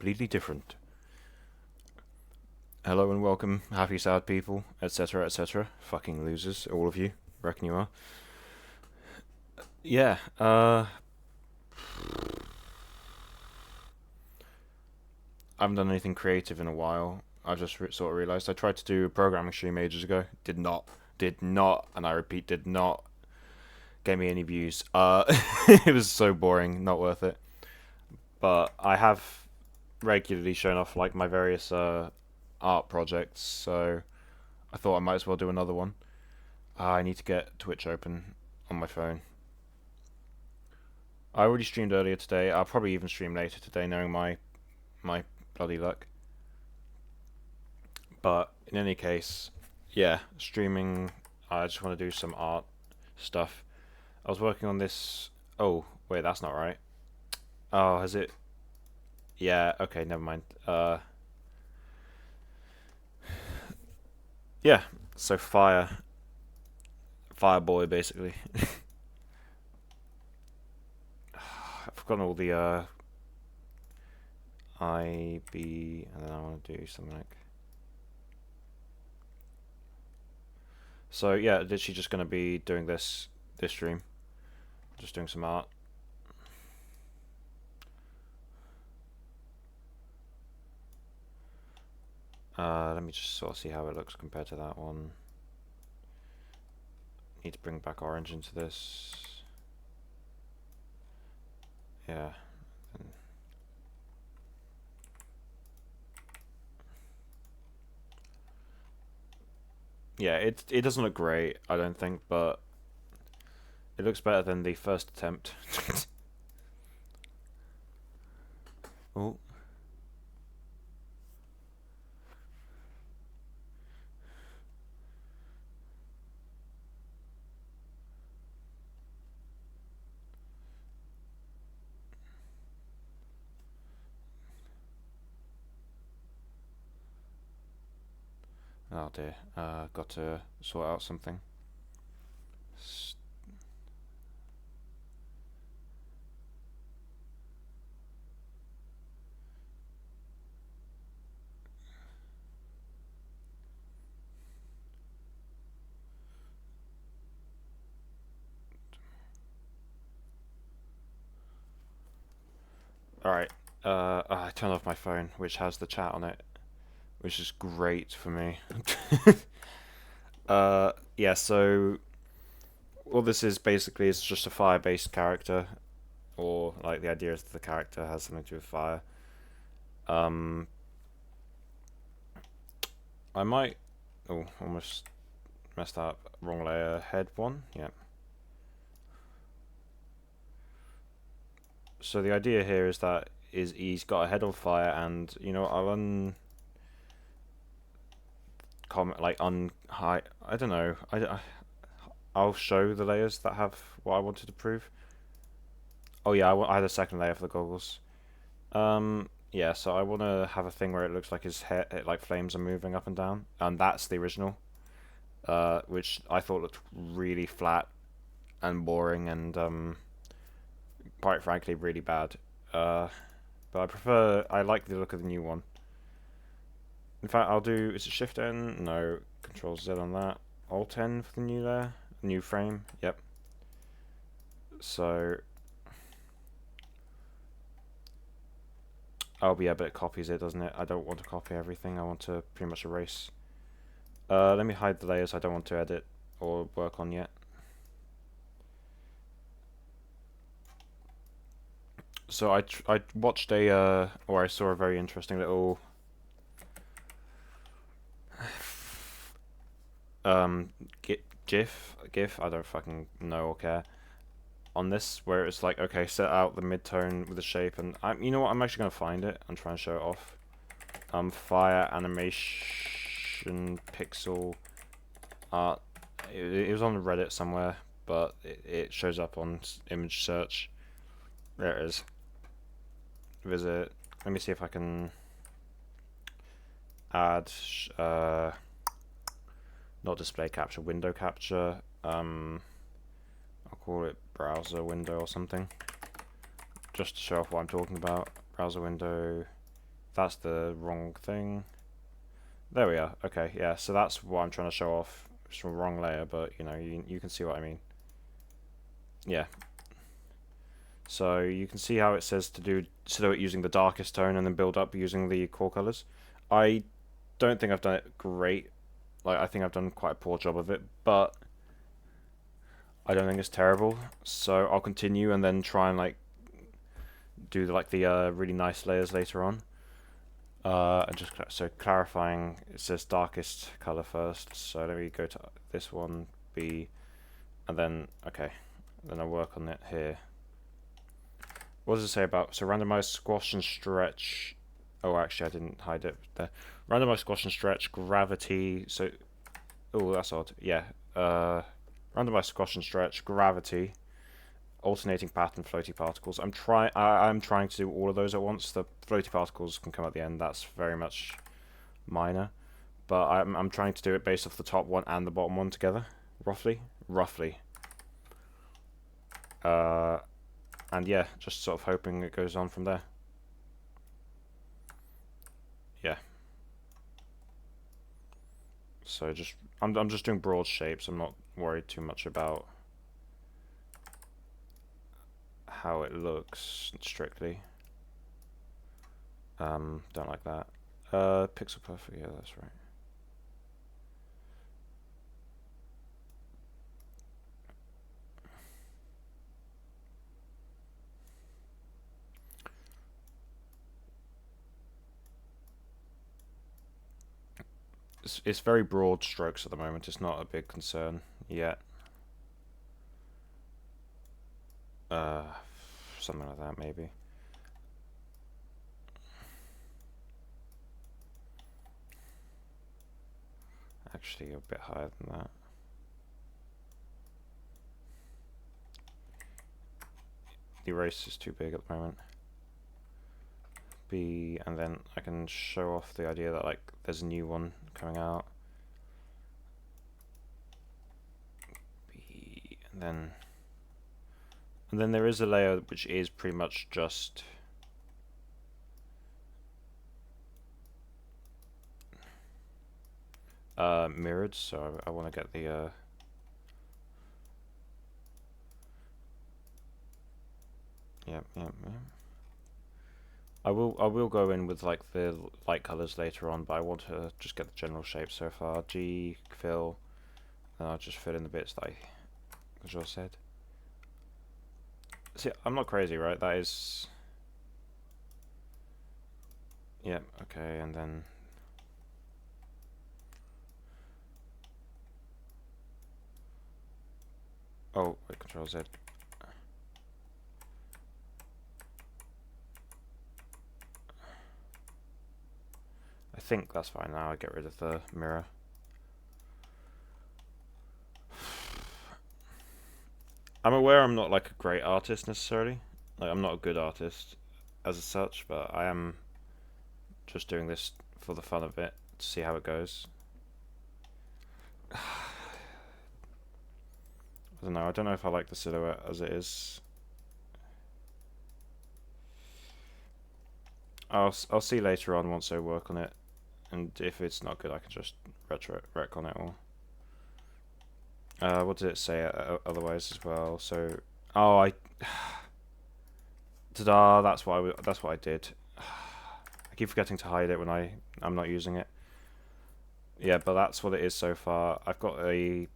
completely different. Hello and welcome, happy sad people, etc., etc. Fucking losers, all of you. Reckon you are. Yeah, I haven't done anything creative in a while. I just sort of realised I tried to do a programming stream ages ago. Did not, and I repeat, did not get me any views. It was so boring, not worth it. But I have regularly shown off like my various art projects, so I thought I might as well do another one. I need to get Twitch open on my phone. I already streamed earlier today. I'll probably even stream later today, knowing my bloody luck. But in any case, yeah, streaming. I just want to do some art stuff. I was working on this. Oh, wait, that's not right. Oh, has it? Yeah, okay, never mind. Yeah. So Fireboy, basically. I've forgotten all the IB, and then I want to do something like. So yeah, literally just gonna be doing this stream, just doing some art. Let me just sort of see how it looks compared to that one. Need to bring back orange into this. Yeah. Yeah, it doesn't look great, I don't think, but it looks better than the first attempt. Oh. Oh dear. Got to sort out something. Alright. I turned off my phone, which has the chat on it, which is great for me. Yeah, so all this is basically is just a fire-based character, or like the idea is that the character has something to do with fire. I might. Oh, almost messed up. Wrong layer. Head one. Yeah. So the idea here is that he's got a head on fire, and you know I'll high. I don't know. I'll show the layers that have what I wanted to prove. Oh yeah, I had a second layer for the goggles. Yeah, so I want to have a thing where it looks like his head, like flames are moving up and down, and that's the original, which I thought looked really flat and boring and quite frankly really bad. But I like the look of the new one. In fact, I'll do, is it Shift N? No, Control Z on that. Alt N for the new layer, new frame. Yep. So, oh yeah, but it copies it, doesn't it? I don't want to copy everything. I want to pretty much erase. Let me hide the layers I don't want to edit or work on yet. So I watched or I saw a very interesting little GIF, I don't fucking know or care, on this, where it's like, okay, set out the midtone with the shape, and you know what, I'm actually gonna find it and try and show it off. Fire animation pixel art. It was on Reddit somewhere, but it shows up on image search. There it is. Visit. Let me see if I can add not display capture, window capture. I'll call it browser window or something, just to show off what I'm talking about. Browser window, that's the wrong thing. There we are. Okay, yeah, so that's what I'm trying to show off. It's the wrong layer, but you know, you can see what I mean. Yeah. So you can see how it says to do silhouette using the darkest tone and then build up using the core colors. I don't think I've done it great. Like, I think I've done quite a poor job of it, but I don't think it's terrible. So I'll continue and then try and like do like the really nice layers later on. And just so clarifying, it says darkest color first. So let me go to this one, B, and then okay, then I'll work on it here. What does it say about randomize squash and stretch? Oh, actually, I didn't hide it there. Randomize squash and stretch, gravity. So, oh, that's odd. Yeah. Randomize squash and stretch, gravity, alternating pattern, floaty particles. I'm trying to do all of those at once. The floaty particles can come at the end. That's very much minor, but I'm trying to do it based off the top one and the bottom one together, roughly. And yeah, just sort of hoping it goes on from there. Yeah. So just I'm just doing broad shapes. I'm not worried too much about how it looks strictly. Don't like that. Pixel perfect. Yeah, that's right. It's very broad strokes at the moment. It's not a big concern yet. Something like that maybe. Actually, a bit higher than that. The erase is too big at the moment. B, and then I can show off the idea that like there's a new one coming out. B, and then there is a layer which is pretty much just mirrored, so I want to get the yeah. I will go in with like the light colors later on, but I want to just get the general shape so far. G, fill, and I'll just fill in the bits that I just said. See, I'm not crazy, right? That is... yeah, okay, and then... oh, wait, Control Z. I think that's fine now. I get rid of the mirror. I'm aware I'm not like a great artist necessarily. Like, I'm not a good artist as such, but I am just doing this for the fun of it to see how it goes. I don't know. I don't know if I like the silhouette as it is. I'll see later on once I work on it, and if it's not good, I can just rec on it all. What did it say otherwise as well? So, oh, ta-da! That's what I did. I keep forgetting to hide it when I'm not using it. Yeah, but that's what it is so far. I've got a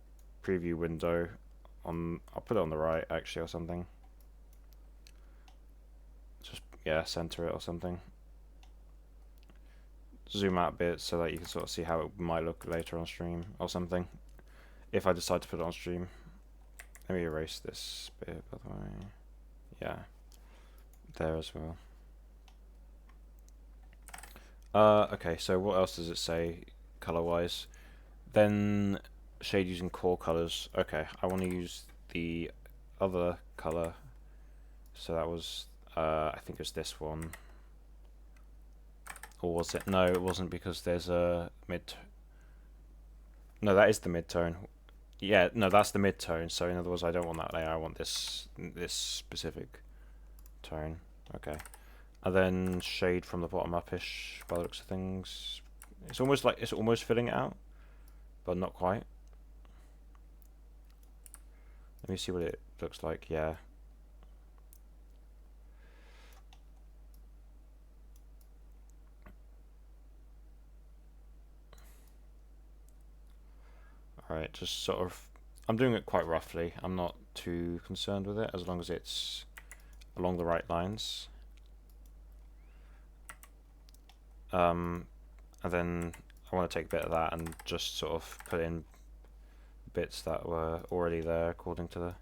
preview window on. I'll put it on the right actually, or something. Just yeah, center it or something. Zoom out a bit so that you can sort of see how it might look later on stream or something. If I decide to put it on stream. Let me erase this bit, by the way. Yeah. There as well. Okay, so what else does it say color-wise? Then shade using core colors. Okay, I want to use the other color. So that was, I think it was this one. Or was it? No, it wasn't, because there's a mid... no, that is the mid-tone. Yeah, no, that's the mid-tone. So in other words, I don't want that layer. I want this specific tone. Okay. And then shade from the bottom up-ish by the looks of things. It's almost like it's almost filling it out, but not quite. Let me see what it looks like. Yeah. Alright, just sort of... I'm doing it quite roughly. I'm not too concerned with it, as long as it's along the right lines. And then I want to take a bit of that and just sort of put in bits that were already there according to the...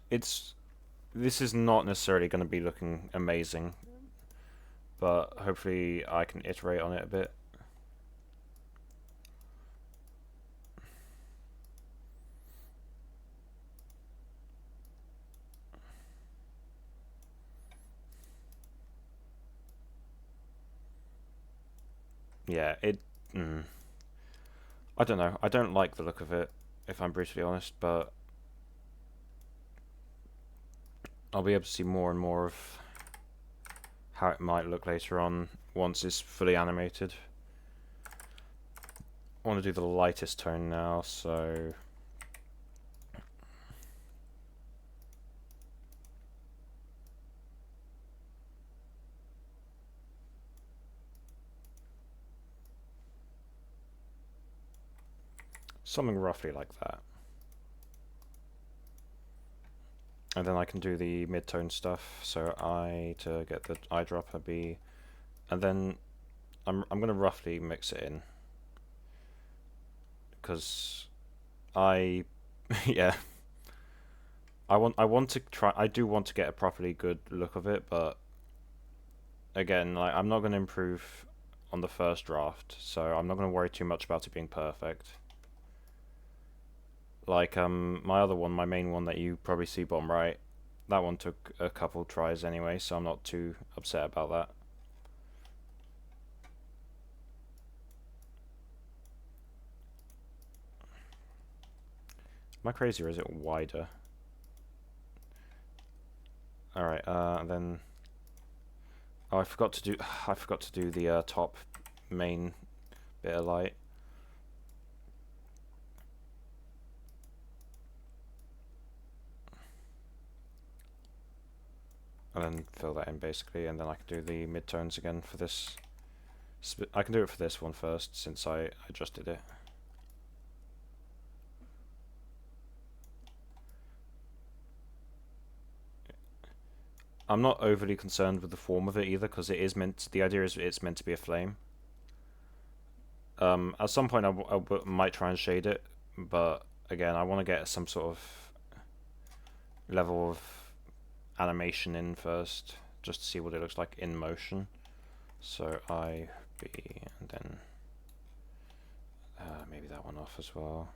This is not necessarily going to be looking amazing, but hopefully I can iterate on it a bit. Yeah, I don't know. I don't like the look of it, if I'm brutally honest, but I'll be able to see more and more of how it might look later on once it's fully animated. I want to do the lightest tone now, so... something roughly like that. And then I can do the mid-tone stuff, so I to get the eyedropper B, and then I'm gonna roughly mix it in, because yeah, I want to try. I do want to get a properly good look of it, but again, like I'm not gonna improve on the first draft, so I'm not gonna worry too much about it being perfect. Like my other one, my main one that you probably see bottom right, that one took a couple tries anyway, so I'm not too upset about that. Am I crazy or is it wider? Alright, then... Oh, I forgot to do the top main bit of light. And then fill that in basically, and then I can do the midtones again for this. I can do it for this one first, since I adjusted it. I'm not overly concerned with the form of it either, because it is meant. The idea is it's meant to be a flame. At some point I might try and shade it, but again, I want to get some sort of level of animation in first, just to see what it looks like in motion. So I B, and then maybe that one off as well.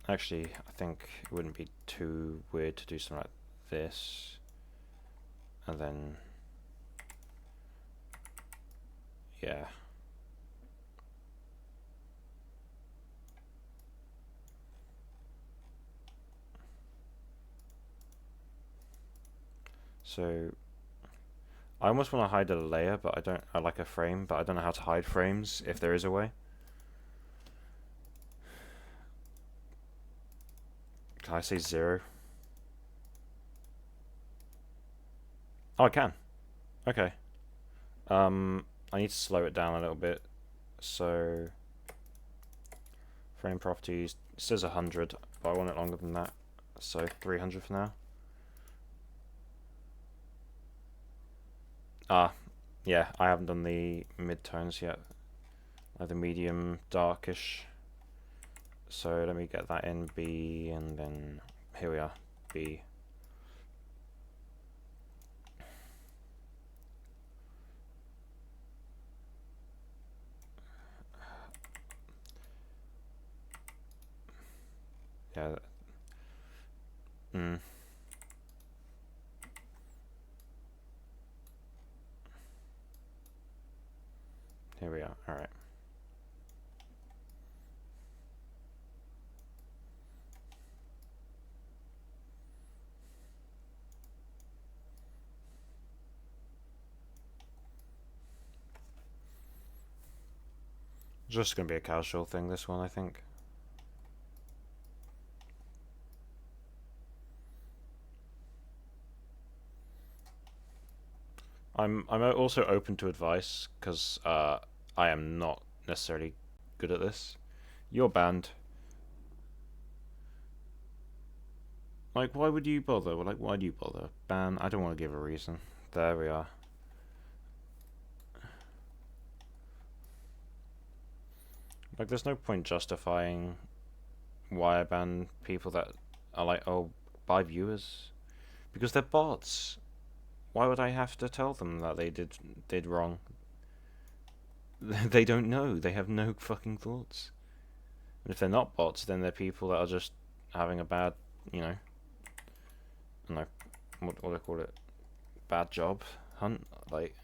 Actually, I think it wouldn't be too weird to do something like this, and then yeah. So I almost want to hide a layer, but I like a frame, but I don't know how to hide frames, if there is a way. Can I say 0? Oh, I can. Okay. I need to slow it down a little bit. So frame properties, it says 100, but I want it longer than that. So 300 for now. Ah, yeah, I haven't done the mid-tones yet. The medium darkish. So let me get that in B, and then here we are, B. Yeah. Here we are. Alright. Just gonna be a casual thing, this one, I think. I'm also open to advice, because I am not necessarily good at this. You're banned. Like, why would you bother? Like, why do you bother? Ban? I don't want to give a reason. There we are. Like, there's no point justifying why I ban people that are like, oh, buy viewers. Because they're bots. Why would I have to tell them that they did wrong? They don't know. They have no fucking thoughts. And if they're not bots, then they're people that are just having a bad, you know, I don't know, what do I call it? Bad job hunt, like.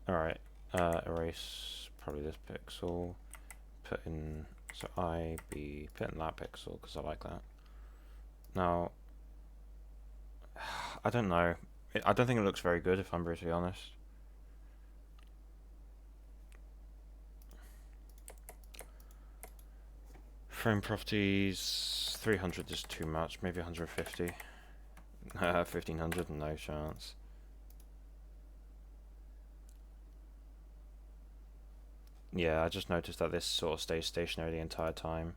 Alright, erase probably this pixel, put in, so put in that pixel, because I like that. Now, I don't know, I don't think it looks very good if I'm brutally honest. Frame properties, 300 is too much, maybe 150. 1500, no chance. Yeah, I just noticed that this sort of stays stationary the entire time.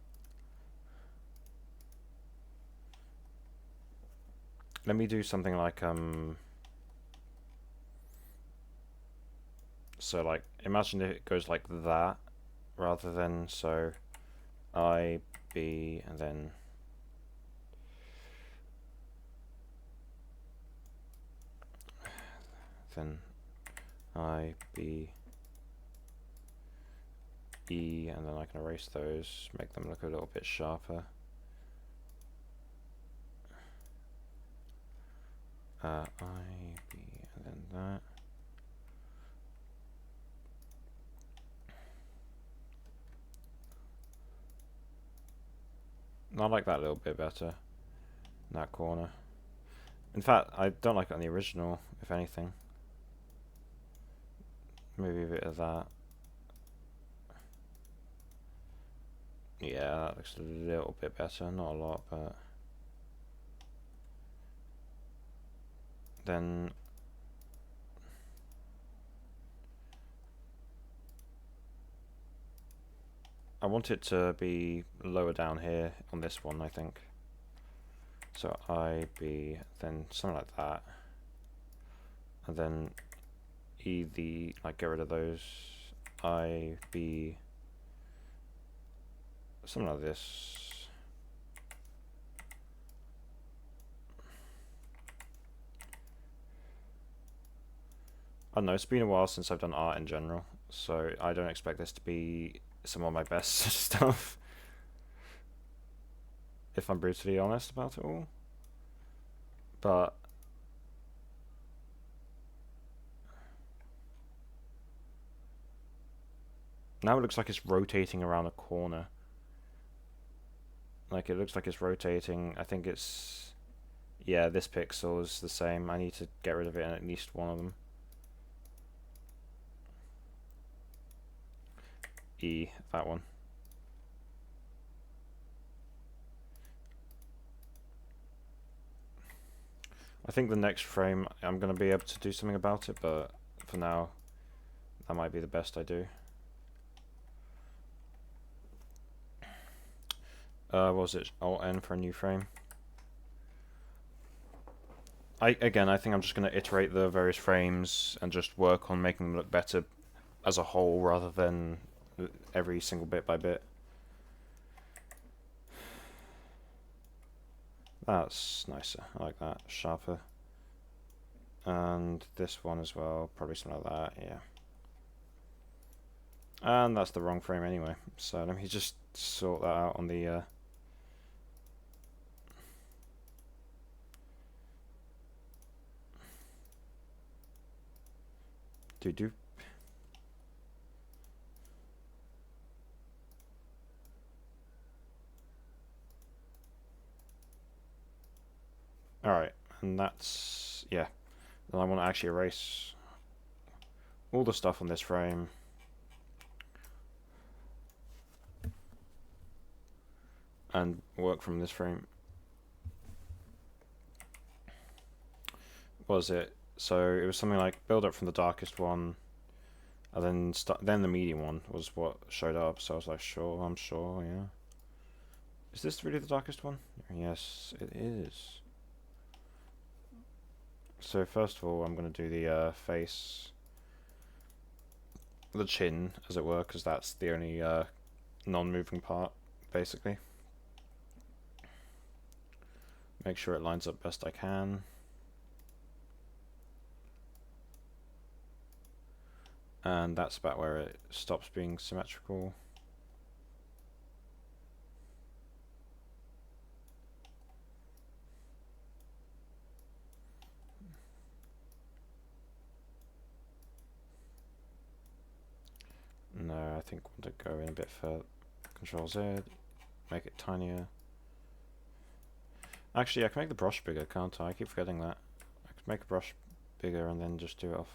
Let me do something like, so like, imagine if it goes like that, rather than, so, I, B, and then I, B, E, and then I can erase those, make them look a little bit sharper. I, B, and then that. I like that a little bit better, in that corner. In fact, I don't like it on the original, if anything. Maybe a bit of that. Yeah, that looks a little bit better, not a lot, but then I want it to be lower down here on this one, I think. So I, B, then something like that. And then E, the, like, get rid of those. I, B, something like this. I don't know, it's been a while since I've done art in general, so I don't expect this to be some of my best stuff, if I'm brutally honest about it all. But now it looks like it's rotating around a corner. Like, it looks like it's rotating. I think it's, yeah, this pixel is the same. I need to get rid of it in at least one of them. E, that one. I think the next frame I'm going to be able to do something about it, but for now, that might be the best I do. What was it? Alt N for a new frame. I think I'm just going to iterate the various frames and just work on making them look better as a whole rather than every single bit by bit. That's nicer. I like that. Sharper. And this one as well, probably something like that, yeah. And that's the wrong frame anyway, so let me just sort that out on the do. Alright, and that's, yeah. Then I want to actually erase all the stuff on this frame. And work from this frame. What was it? So it was something like build up from the darkest one, and then the medium one was what showed up. So I was like, sure, I'm sure, yeah. Is this really the darkest one? Yes, it is. So first of all, I'm going to do the face, the chin, as it were, because that's the only non-moving part, basically. Make sure it lines up best I can. And that's about where it stops being symmetrical. No, I think I want to go in a bit further. Control Z, make it tinier. Actually, I can make the brush bigger, can't I? I keep forgetting that. I could make a brush bigger and then just do it off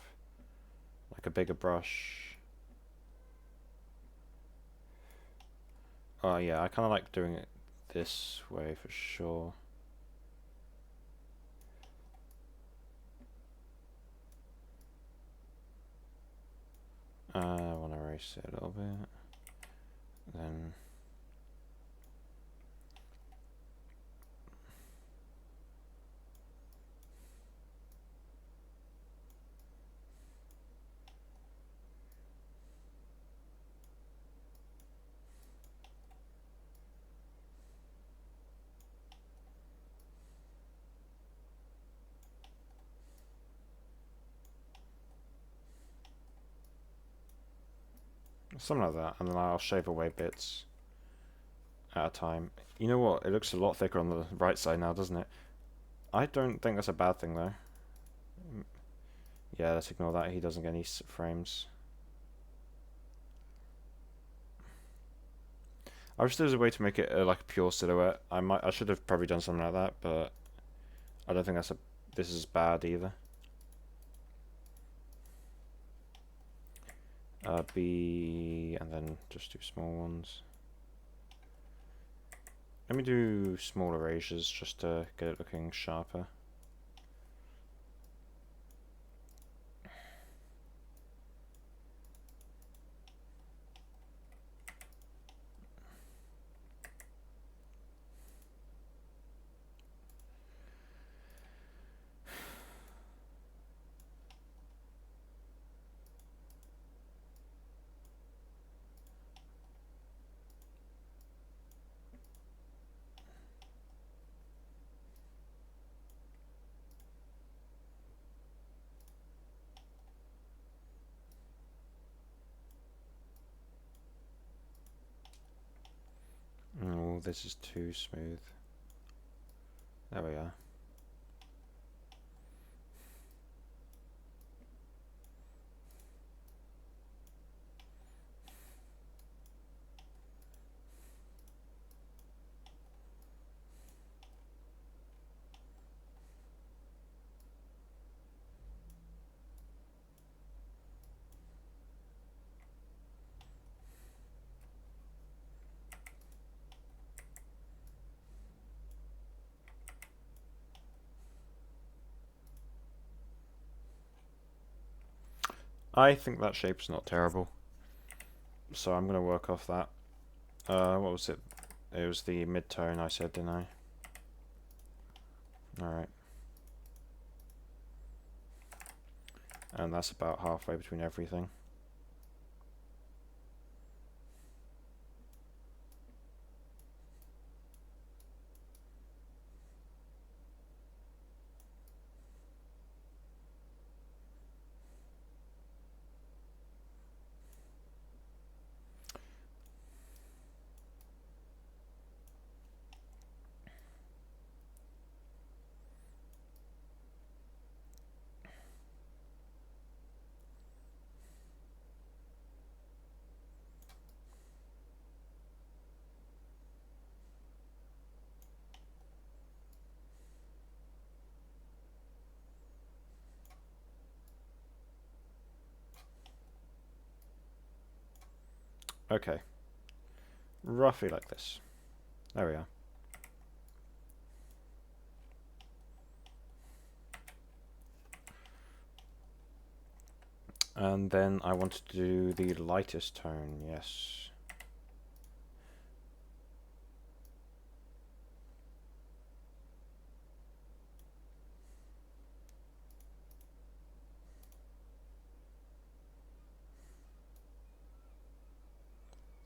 like a bigger brush. Oh yeah, I kind of like doing it this way for sure. I want to erase it a little bit. Then something like that, and then I'll shave away bits at a time. You know what? It looks a lot thicker on the right side now, doesn't it? I don't think that's a bad thing though. Yeah, let's ignore that. He doesn't get any frames. I wish there was a way to make it like a pure silhouette. I should have probably done something like that, but I don't think this is bad either. B, and then just do small ones. Let me do small erasures just to get it looking sharper. Oh, this is too smooth. There we are. I think that shape's not terrible, so I'm going to work off that. What was it? It was the mid-tone I said, didn't I? Alright. And that's about halfway between everything. Okay. Roughly like this. There we are. And then I want to do the lightest tone, yes.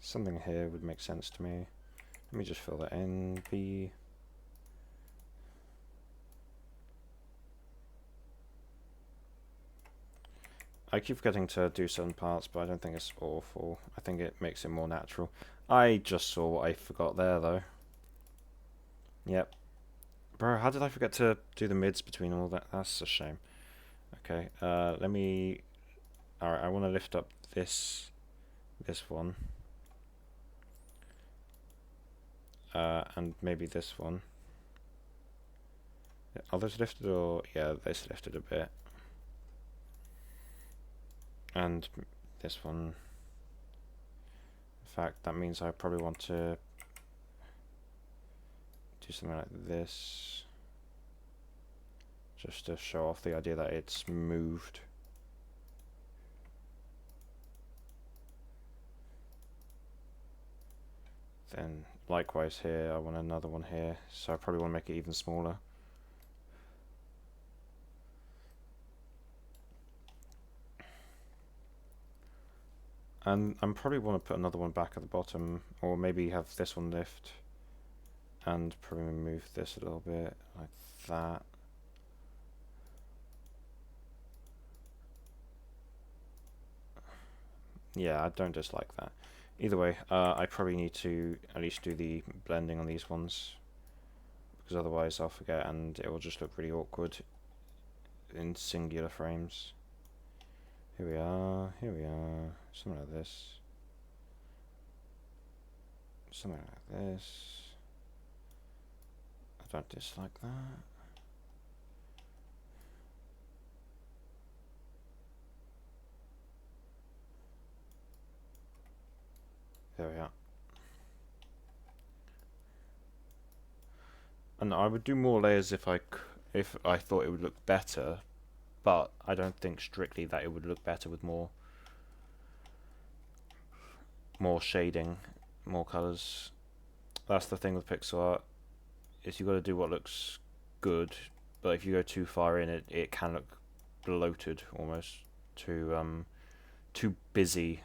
Something here would make sense to me. Let me just fill that in. B. I keep forgetting to do certain parts, but I don't think it's awful. I think it makes it more natural. I just saw what I forgot there, though. Yep. Bro, how did I forget to do the mids between all that? That's a shame. Okay, let me... Alright, I want to lift up this one. And maybe this one. Are those lifted or... Yeah, they're lifted a bit. And this one. In fact, that means I probably want to do something like this. Just to show off the idea that it's moved. Then likewise here, I want another one here, so I probably want to make it even smaller. And I probably want to put another one back at the bottom, or maybe have this one lift, and probably move this a little bit, like that. Yeah, I don't dislike that. Either way, I probably need to at least do the blending on these ones, because otherwise I'll forget and it will just look really awkward in singular frames. Here we are, something like this. Something like this. I don't dislike that. There we are. And I would do more layers if I thought it would look better, but I don't think strictly that it would look better with more shading, more colors. That's the thing with pixel art, is you got to do what looks good, but if you go too far in, it can look bloated almost, too busy,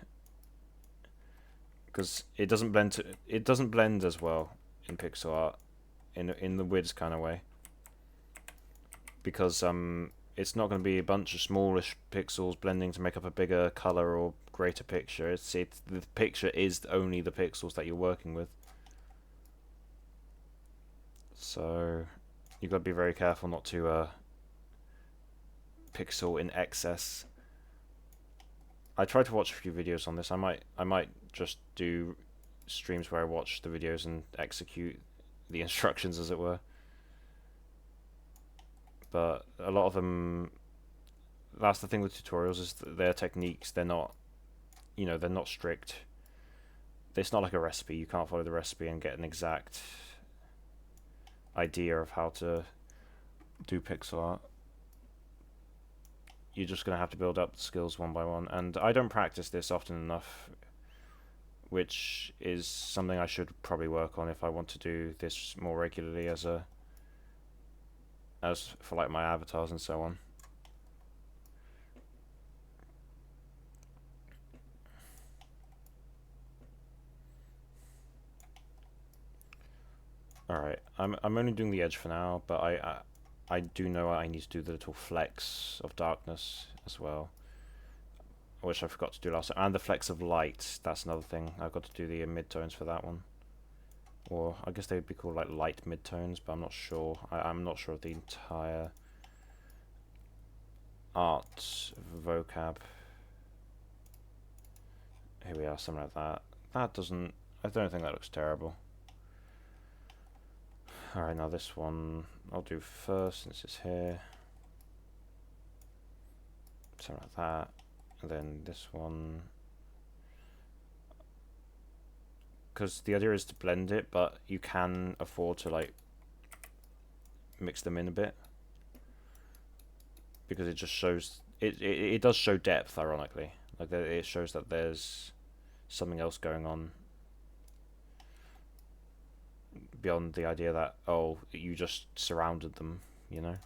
because it doesn't blend as well in pixel art in the Wiz kind of way, because it's not going to be a bunch of smallish pixels blending to make up a bigger color or greater picture. The picture is only the pixels that you're working with. So you've got to be very careful not to pixel in excess. I tried to watch a few videos on this. I might just do streams where I watch the videos and execute the instructions, as it were. But a lot of them, that's the thing with tutorials, is that their techniques, they're not, they're not strict. It's not like a recipe. You can't follow the recipe and get an exact idea of how to do pixel art. You're just going to have to build up the skills one by one, and I don't practice this often enough, which is something I should probably work on if I want to do this more regularly as for like my avatars and so on. Alright, I'm only doing the edge for now, but I do know I need to do the little flecks of darkness as well, which I forgot to do last time, and the flecks of light. That's another thing. I've got to do the midtones for that one, or I guess they'd be called like light midtones, but I'm not sure. I'm not sure of the entire art vocab. Here we are, something like that. That doesn't... I don't think that looks terrible. Alright, now this one I'll do first since it's here. Something like that. And then this one because the idea is to blend it, but you can afford to like mix them in a bit, because it just shows it does show depth, ironically. Like it shows that there's something else going on beyond the idea that, oh, you just surrounded them, you know?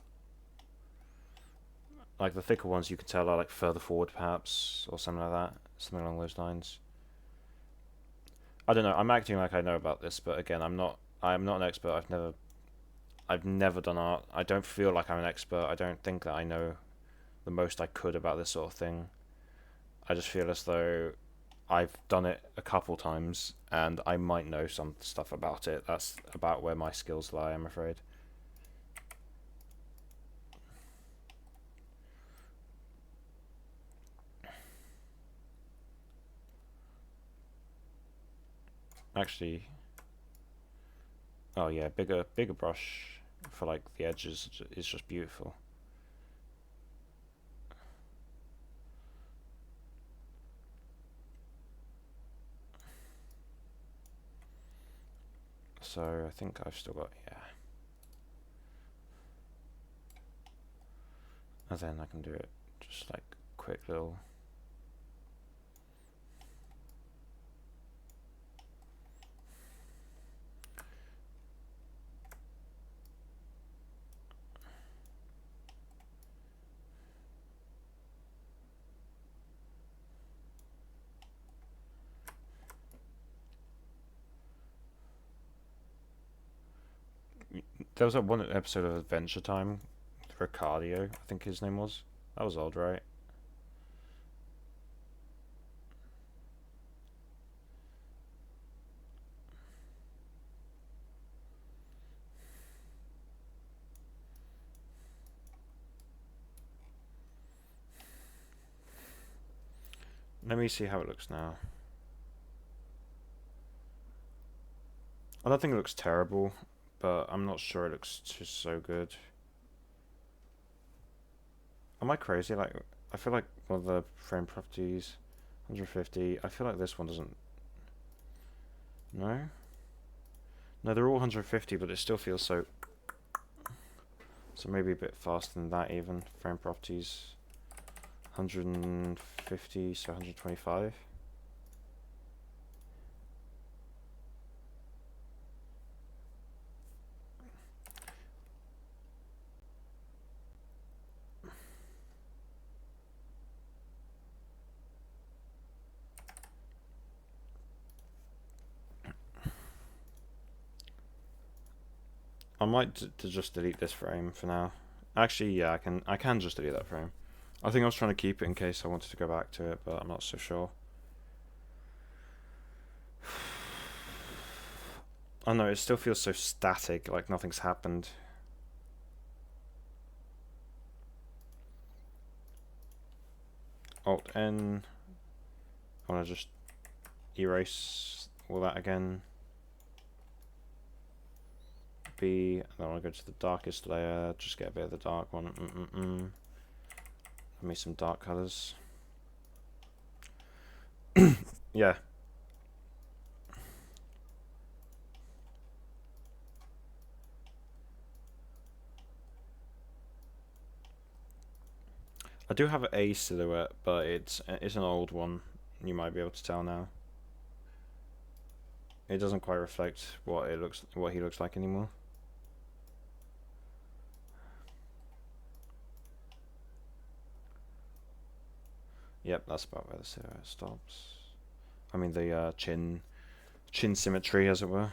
Like the thicker ones you can tell are like further forward perhaps, or something like that, something along those lines. I don't know, I'm acting like I know about this, but again, I'm not an expert. I've never done art. I don't feel like I'm an expert. I don't think that I know the most I could about this sort of thing. I just feel as though I've done it a couple times and I might know some stuff about it. That's about where my skills lie, I'm afraid. Actually, oh yeah, bigger brush for like the edges is just beautiful. So I think I've still got, yeah. And then I can do it just like quick little. There was that one episode of Adventure Time, Ricardio, I think his name was. That was old, right? Let me see how it looks now. I don't think it looks terrible, but I'm not sure it looks just so good. Am I crazy? Like, I feel like one of the frame properties, 150. I feel like this one doesn't. No? No, they're all 150, but it still feels so. So maybe a bit faster than that even. Frame properties, 150, so 125. I might just delete this frame for now. Actually, yeah, I can just delete that frame. I think I was trying to keep it in case I wanted to go back to it, but I'm not so sure. I know, it still feels so static, like nothing's happened. Alt N. I want to just erase all that again. B. And I want to go to the darkest layer, just get a bit of the dark one. Give me some dark colors. Yeah. I do have a silhouette, but it's an old one. You might be able to tell now. It doesn't quite reflect what he looks like anymore. Yep, that's about where the silhouette stops. I mean the chin symmetry, as it were.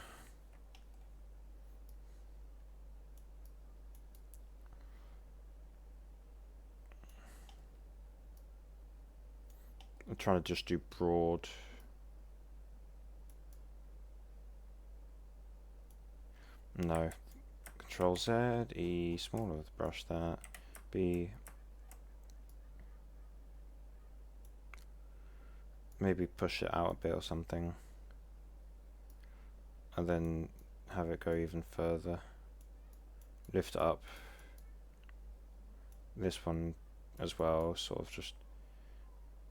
I'm trying to just do broad. No. Control Z, E, smaller with the brush that. B. Maybe push it out a bit or something. And then have it go even further. Lift it up. This one as well, sort of just.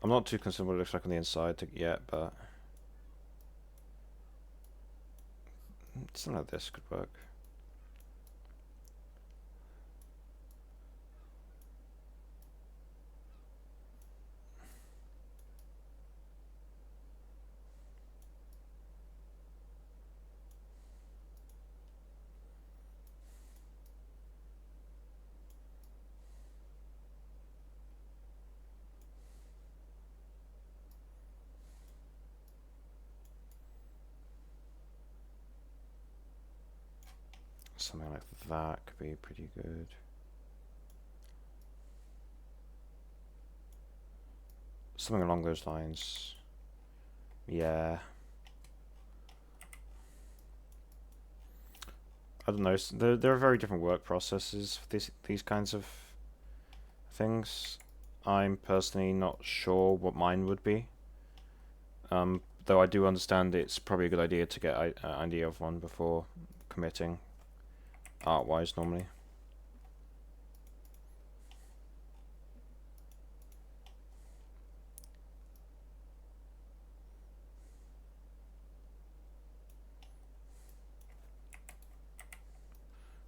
I'm not too concerned what it looks like on the inside yet, but Something like this could work. Something like that could be pretty good. Something along those lines. Yeah. I don't know. There are very different work processes for these kinds of things. I'm personally not sure what mine would be. Though I do understand it's probably a good idea to get an idea of one before committing, art-wise normally.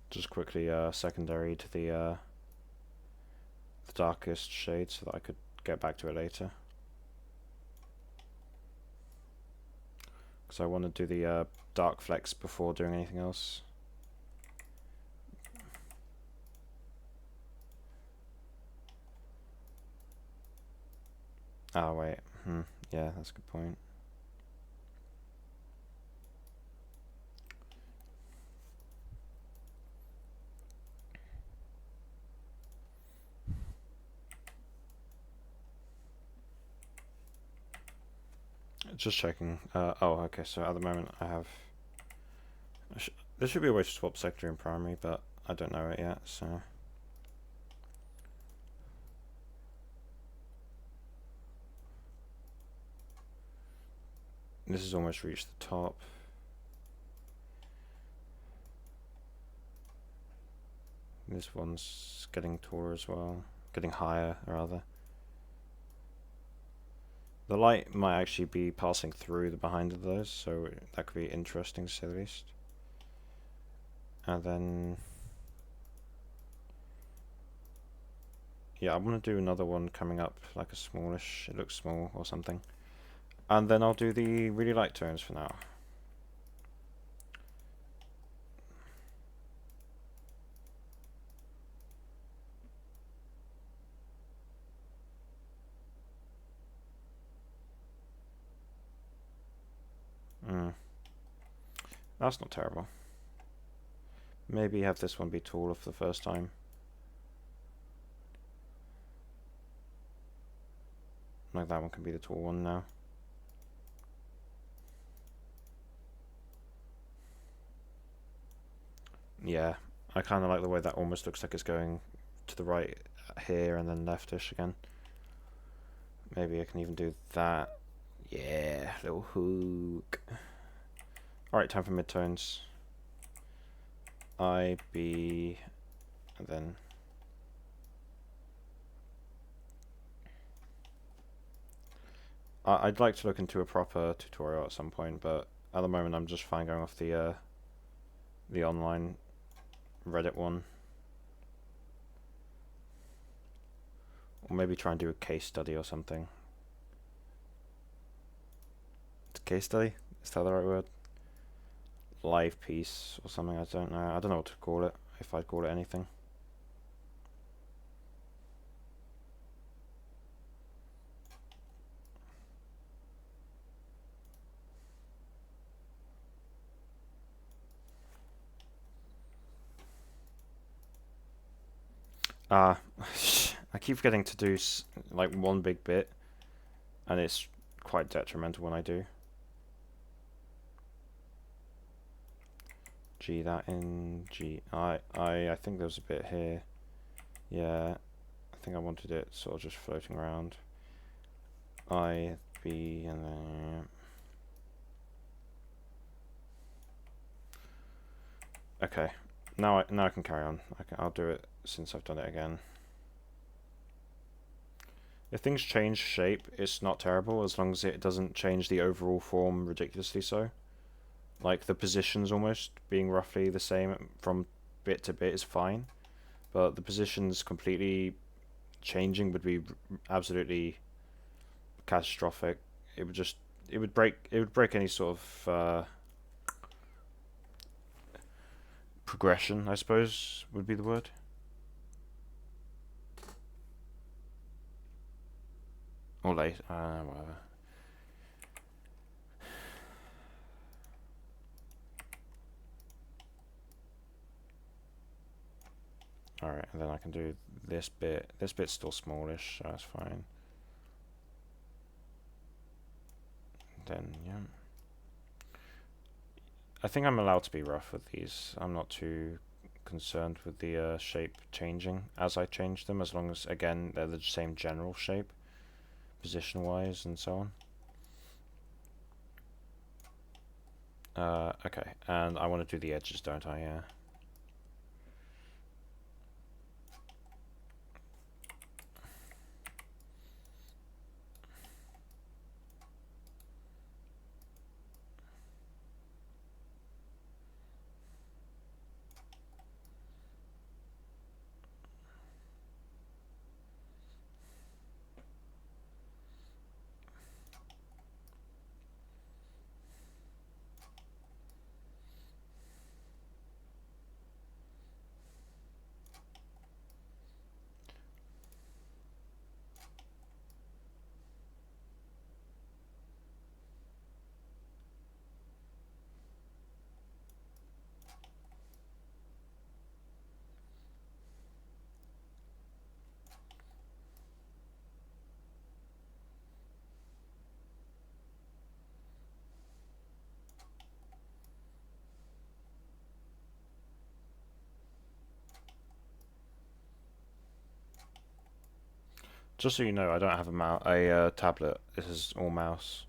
Just quickly secondary to the darkest shade so that I could get back to it later. Because I want to do the dark flecks before doing anything else. Oh wait, yeah, that's a good point. Just checking. Oh, okay, so at the moment I have... there should be a way to swap secondary and primary, but I don't know it yet, so... This has almost reached the top. This one's getting taller as well. Getting higher, rather. The light might actually be passing through the behind of those, so that could be interesting to say the least. And then... yeah, I'm going to do another one coming up, like a smallish, it looks small or something. And then I'll do the really light tones for now. That's not terrible. Maybe have this one be taller for the first time. Like that one can be the tall one now. Yeah, I kind of like the way that almost looks like it's going to the right here and then leftish again. Maybe I can even do that. Yeah, little hook. Alright, time for midtones. I, B, and then... I'd like to look into a proper tutorial at some point, but at the moment I'm just fine going off the online Reddit one. Or maybe try and do a case study or something. It's a case study? Is that the right word? Live piece or something, I don't know. I don't know what to call it, if I'd call it anything. I keep forgetting to do like one big bit, and it's quite detrimental when I do. G that in, G. I think there's a bit here. Yeah, I think I wanted it sort of just floating around. I, B, and then... okay, now I can carry on. I'll do it since I've done it again. If things change shape, it's not terrible as long as it doesn't change the overall form ridiculously so. Like the positions almost being roughly the same from bit to bit is fine, but the positions completely changing would be absolutely catastrophic. It would just it would break any sort of progression, I suppose would be the word. Or late, whatever. Alright, and then I can do this bit. This bit's still smallish, so that's fine. Then, yeah. I think I'm allowed to be rough with these. I'm not too concerned with the shape changing as I change them, as long as, again, they're the same general shape, position-wise, and so on. Okay, and I want to do the edges, don't I? Yeah. Just so you know, I don't have a tablet. This is all mouse.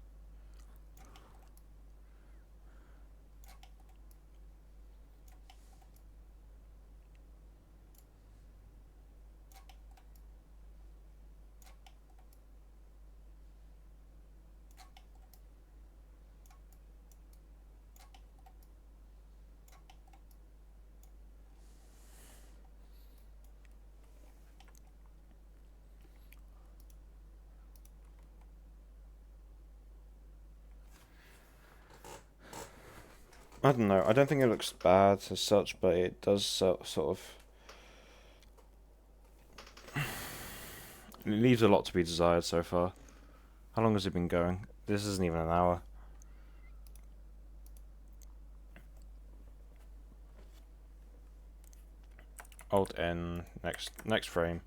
I don't know. I don't think it looks bad as such, but it does sort of. It leaves a lot to be desired so far. How long has it been going? This isn't even an hour. Alt N, next frame.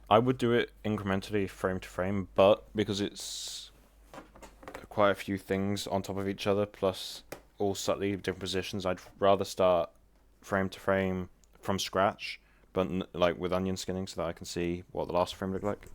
I would do it incrementally frame to frame, but because it's quite a few things on top of each other, plus all slightly different positions, I'd rather start frame to frame from scratch, but like with onion skinning, so that I can see what the last frame looked like.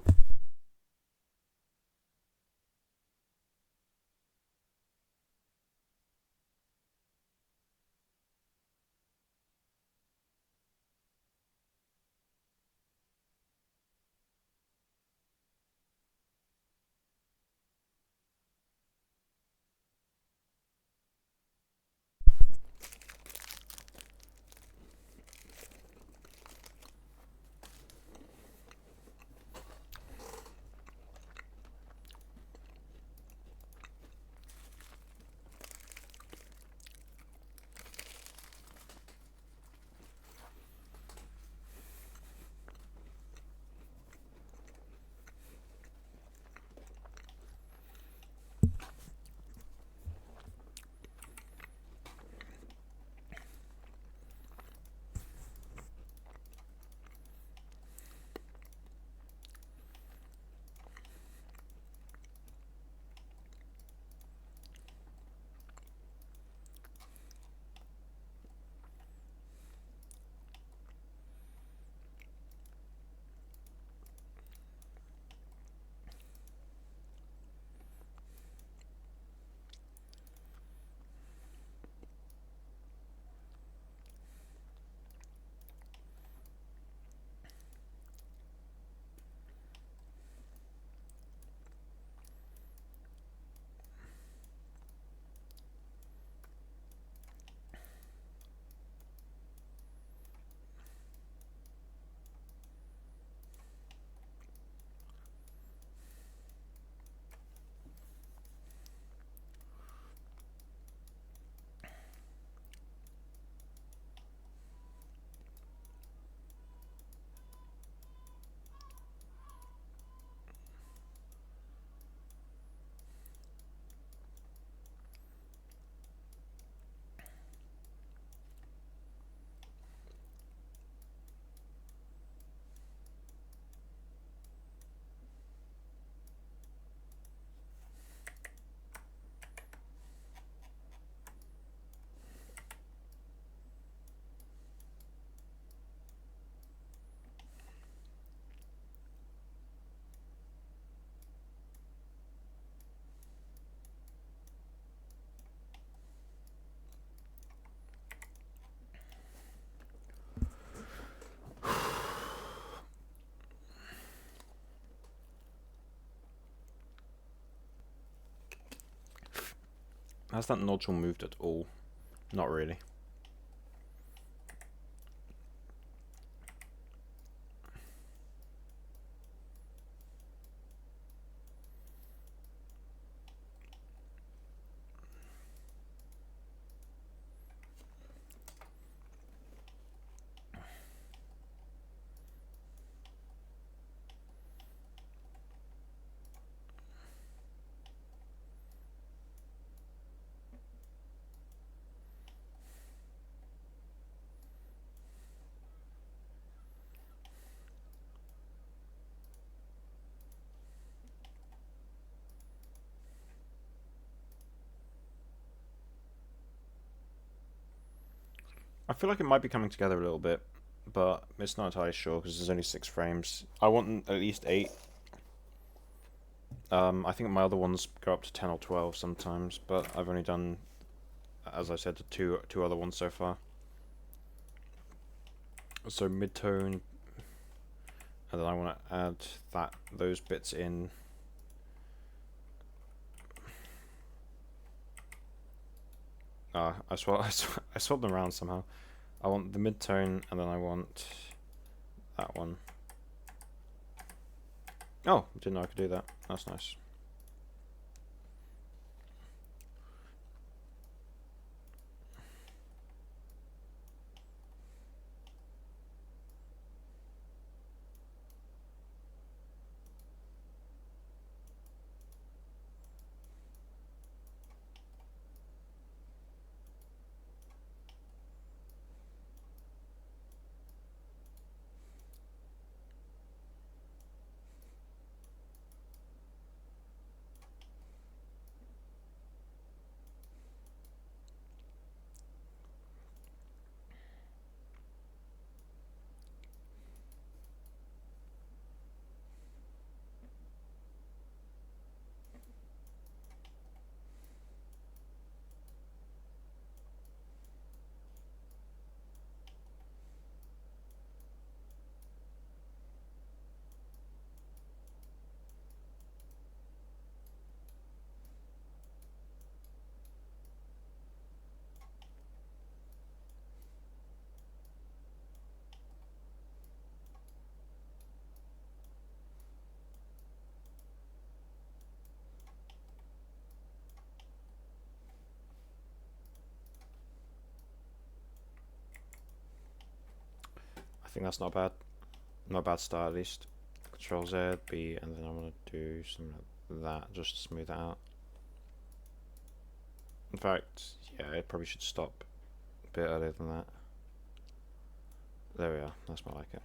Has that nodule moved at all? Not really. I feel like it might be coming together a little bit, but it's not entirely sure because there's only 6 frames. I want at least 8. I think my other ones go up to 10 or 12 sometimes, but I've only done, as I said, two other ones so far. So mid-tone, and then I want to add those bits in. I swapped them around somehow. I want the mid-tone, and then I want that one. Oh, didn't know I could do that. That's nice. I think that's not bad. Not a bad start at least. Control Z, B, and then I want to do something like that just to smooth it out. In fact, yeah, it probably should stop a bit earlier than that. There we are, that's more like it.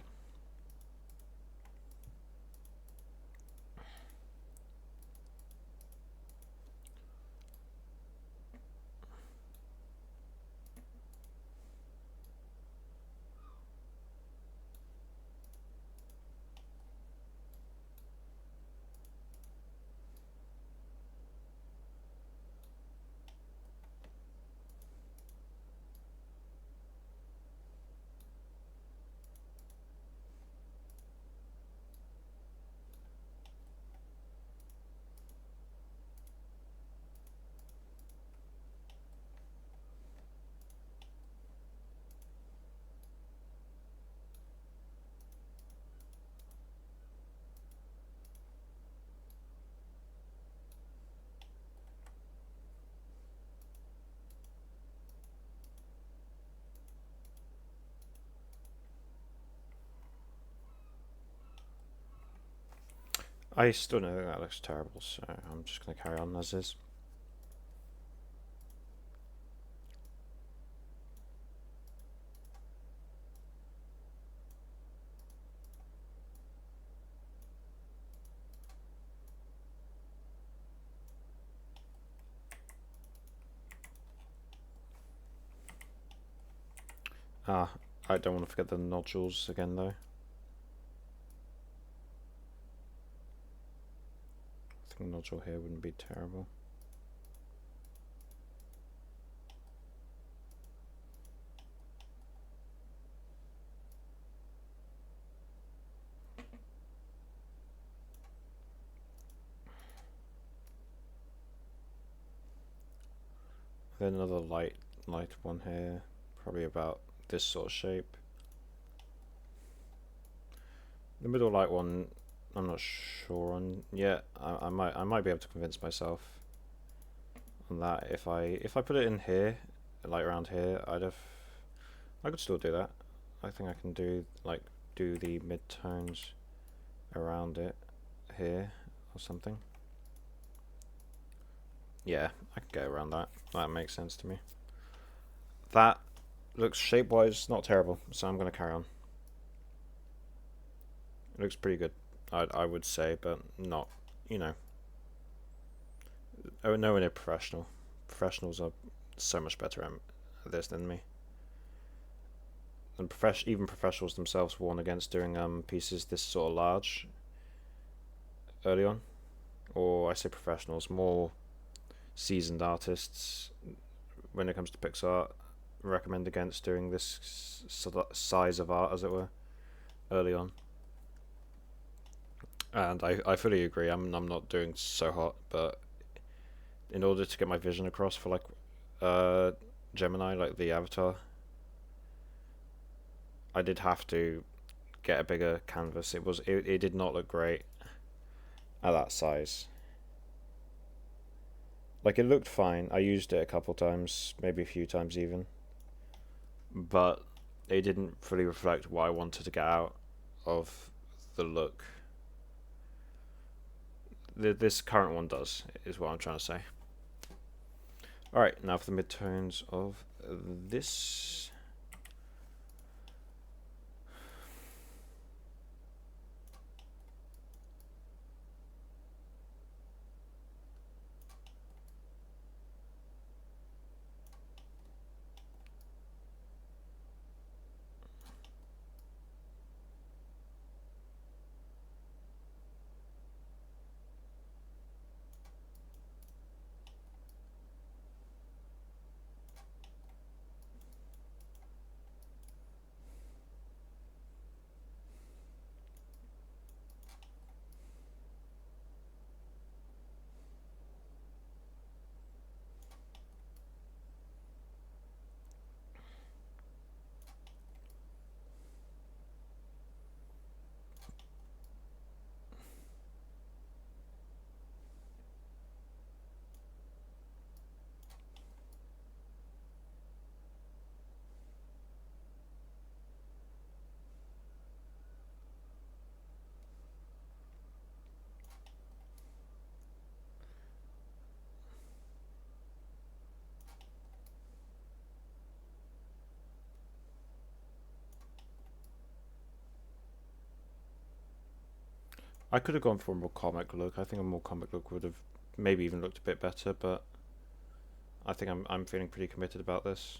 I still know that looks terrible, so I'm just going to carry on as is. I don't want to forget the nodules again though. I think a nodule here wouldn't be terrible. Then another light one here, probably about this sort of shape. The middle light one, I'm not sure on yet. I might be able to convince myself on that. If I put it in here, like around here, I could still do that. I think I can do the midtones around it here or something. Yeah, I can get around that. That makes sense to me. That looks shape-wise not terrible, so I'm going to carry on. It looks pretty good, I would say, but not, you know, nowhere near professional. Professionals are so much better at this than me. And even professionals themselves warn against doing pieces this sort of large early on. Or I say professionals, more seasoned artists when it comes to Pixar recommend against doing this size of art, as it were, early on. And I fully agree. I'm not doing so hot, but in order to get my vision across for Gemini, like the avatar, I did have to get a bigger canvas. It did not look great at that size. Like, it looked fine. I used it a couple times, maybe a few times even, but it didn't fully reflect what I wanted to get out of the look. This current one does, is what I'm trying to say. Alright, now for the midtones of this. I could have gone for a more comic look. I think a more comic look would have maybe even looked a bit better, but I think I'm feeling pretty committed about this.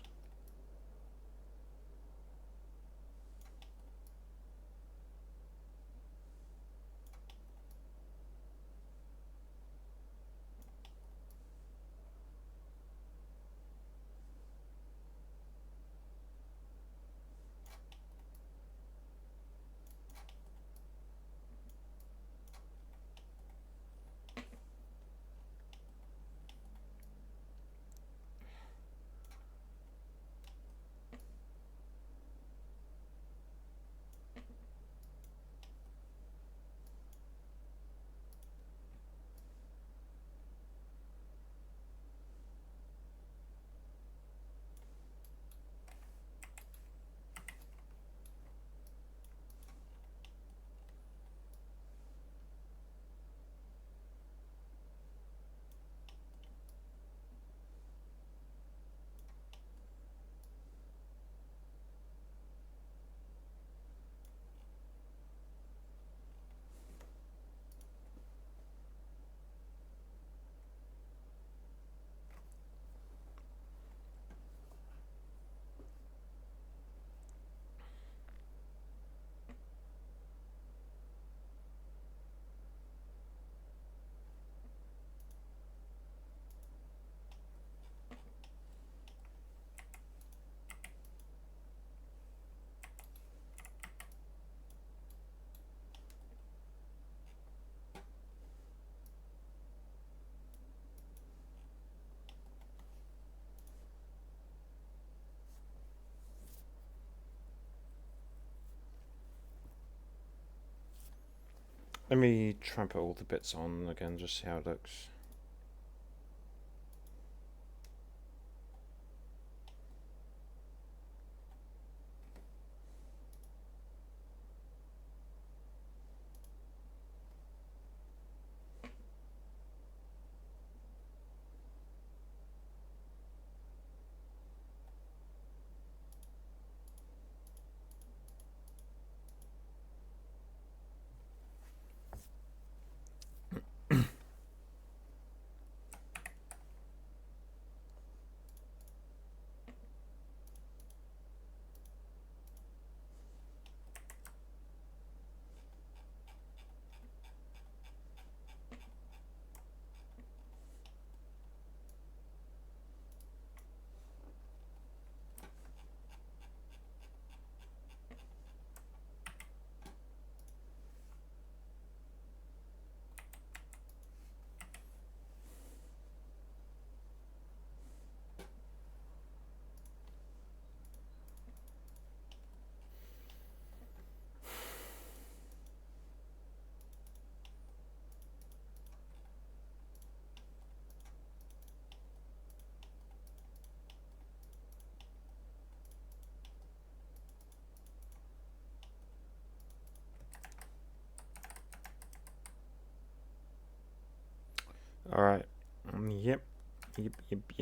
Let me try and put all the bits on again, just see how it looks. Alright. Yep. Yep.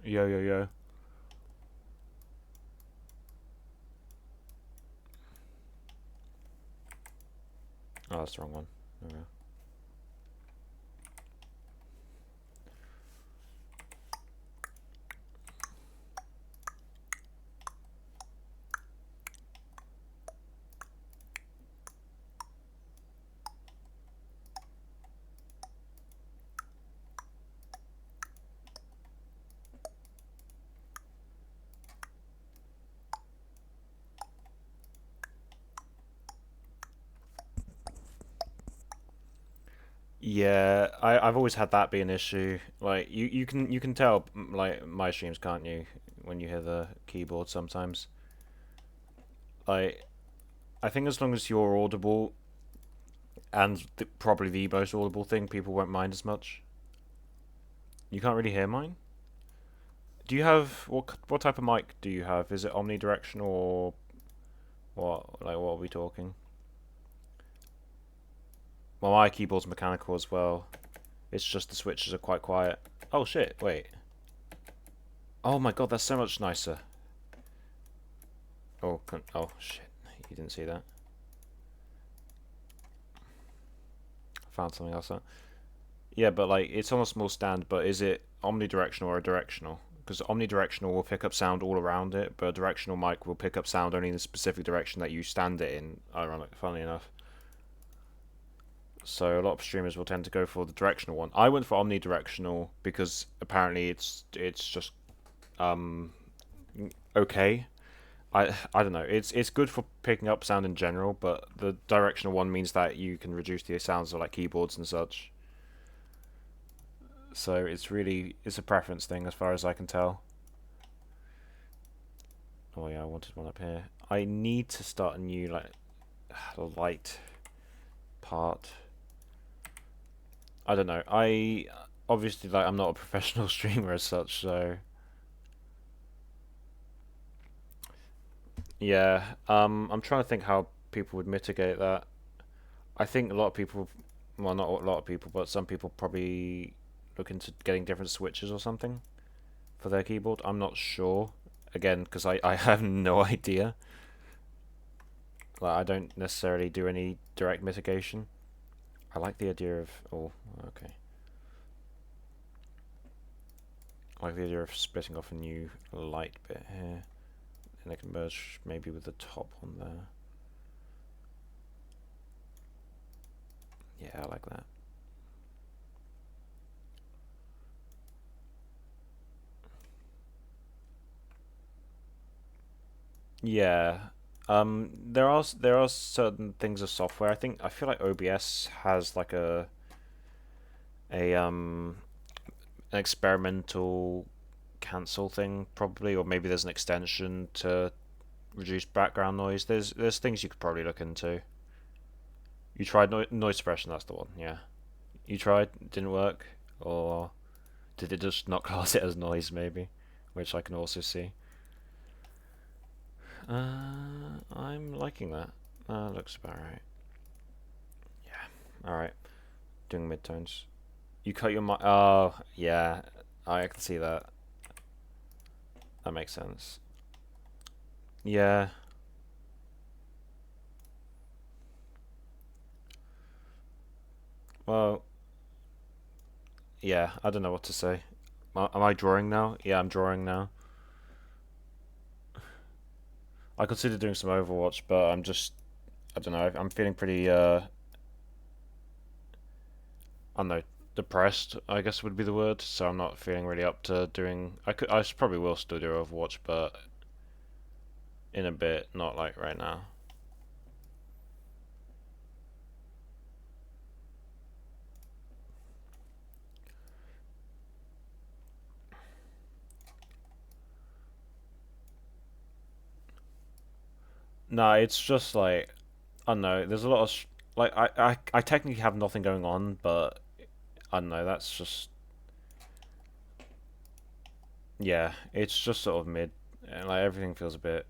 Yo. Oh, that's the wrong one. Okay. Yeah, I've always had that be an issue. Like you can tell like my streams, can't you, when you hear the keyboard sometimes. Like I think as long as you're audible and probably the most audible thing, people won't mind as much. You can't really hear mine. Do you have what type of mic do you have? Is it omnidirectional or what? Like what are we talking? Well, my keyboard's mechanical as well. It's just the switches are quite quiet. Oh shit! Wait. Oh my god, that's so much nicer. Oh shit! You didn't see that. Found something else. Yeah, but like it's on a small stand. But is it omnidirectional or directional? Because omnidirectional will pick up sound all around it, but a directional mic will pick up sound only in the specific direction that you stand it in. Ironic, funnily enough. So a lot of streamers will tend to go for the directional one. I went for omnidirectional because apparently it's just um okay. I don't know. It's good for picking up sound in general, but the directional one means that you can reduce the sounds of like keyboards and such. So it's a preference thing as far as I can tell. Oh yeah, I wanted one up here. I need to start a new like light part. I don't know. I obviously like I'm not a professional streamer as such, so yeah. I'm trying to think how people would mitigate that. I think a lot of people, well, not a lot of people, but some people probably look into getting different switches or something for their keyboard. I'm not sure. Again, because I have no idea. Like, I don't necessarily do any direct mitigation. I like the idea of... Oh, okay. I like the idea of splitting off a new light bit here. And I can merge maybe with the top one there. Yeah, I like that. Yeah. There are certain things of software. I feel like OBS has like a an experimental cancel thing probably, or maybe there's an extension to reduce background noise. There's things you could probably look into. You tried noise suppression, that's the one. Yeah. You tried, didn't work, or did it just not class it as noise maybe, which I can also see. I'm liking that. Looks about right. Yeah. All right. Doing midtones. You cut your mic. Oh, yeah. I can see that. That makes sense. Yeah. Well, yeah. I don't know what to say. Am I drawing now? Yeah, I'm drawing now. I considered doing some Overwatch, but I don't know. I'm feeling pretty I don't know, depressed, I guess would be the word. So I'm not feeling really up to doing. I probably will still do Overwatch, but in a bit, not like right now. No, it's just like I don't know. There's a lot of like I technically have nothing going on, but I don't know. That's just yeah. It's just sort of mid, and like everything feels a bit.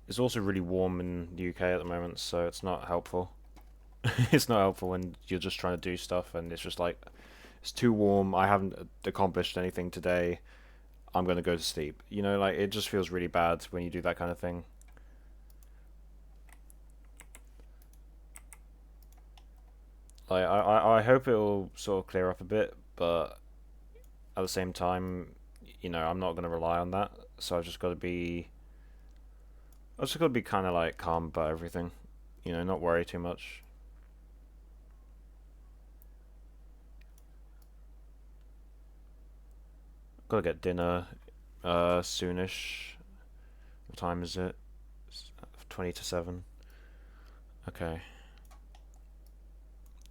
It's also really warm in the UK at the moment, so it's not helpful. It's not helpful when you're just trying to do stuff and it's just like it's too warm. I haven't accomplished anything today. I'm gonna go to sleep. You know, like it just feels really bad when you do that kind of thing. Like I hope it will sort of clear up a bit, but at the same time, I'm not gonna rely on that. So I just got to be kind of like calm about everything, not worry too much. Gotta get dinner, soonish. What time is it? 20 to 7. Okay.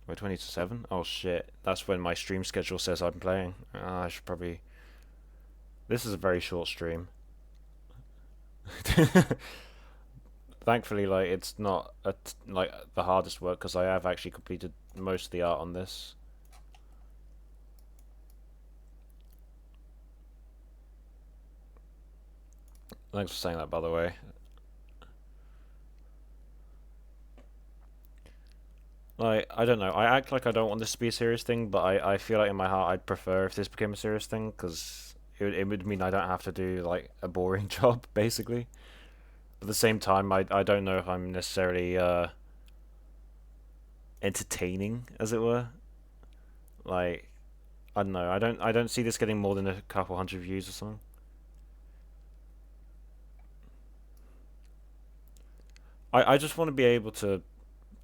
Wait, 20 to 7? Oh shit! That's when my stream schedule says I'm playing. I should probably. This is a very short stream. Thankfully, like it's not like the hardest work because I have actually completed most of the art on this. Thanks for saying that, by the way. Like, I don't know. I act like I don't want this to be a serious thing, but I feel like in my heart I'd prefer if this became a serious thing because it would mean I don't have to do like a boring job, basically. But at the same time, I don't know if I'm necessarily entertaining, as it were. Like, I don't know. I don't see this getting more than a couple hundred views or something. I just want to be able to.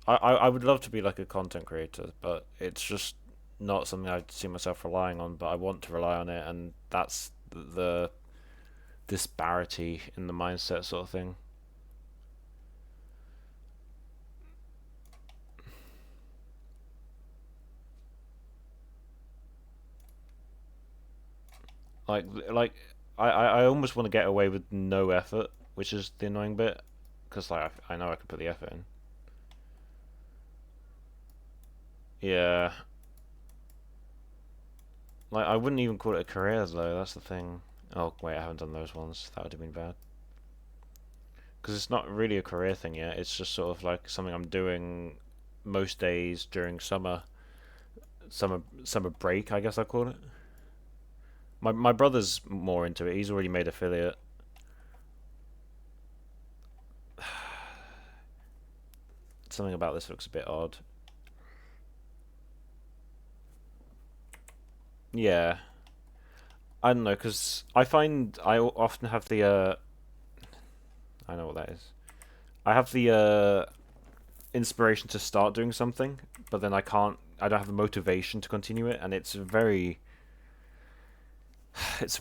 I would love to be like a content creator, but it's just not something I see myself relying on. But I want to rely on it, and that's the disparity in the mindset sort of thing. Like like I almost want to get away with no effort, which is the annoying bit, because like I know I can put the effort in. Yeah, like I wouldn't even call it a career though. That's the thing. Oh wait, I haven't done those ones. That would have been bad. Because it's not really a career thing yet. It's just sort of like something I'm doing most days during summer break. I guess I call it. My brother's more into it. He's already made affiliate. Something about this looks a bit odd. Yeah, I don't know because I find I often have the I know what that is. I have the inspiration to start doing something, but then I can't. I don't have the motivation to continue it, and it's very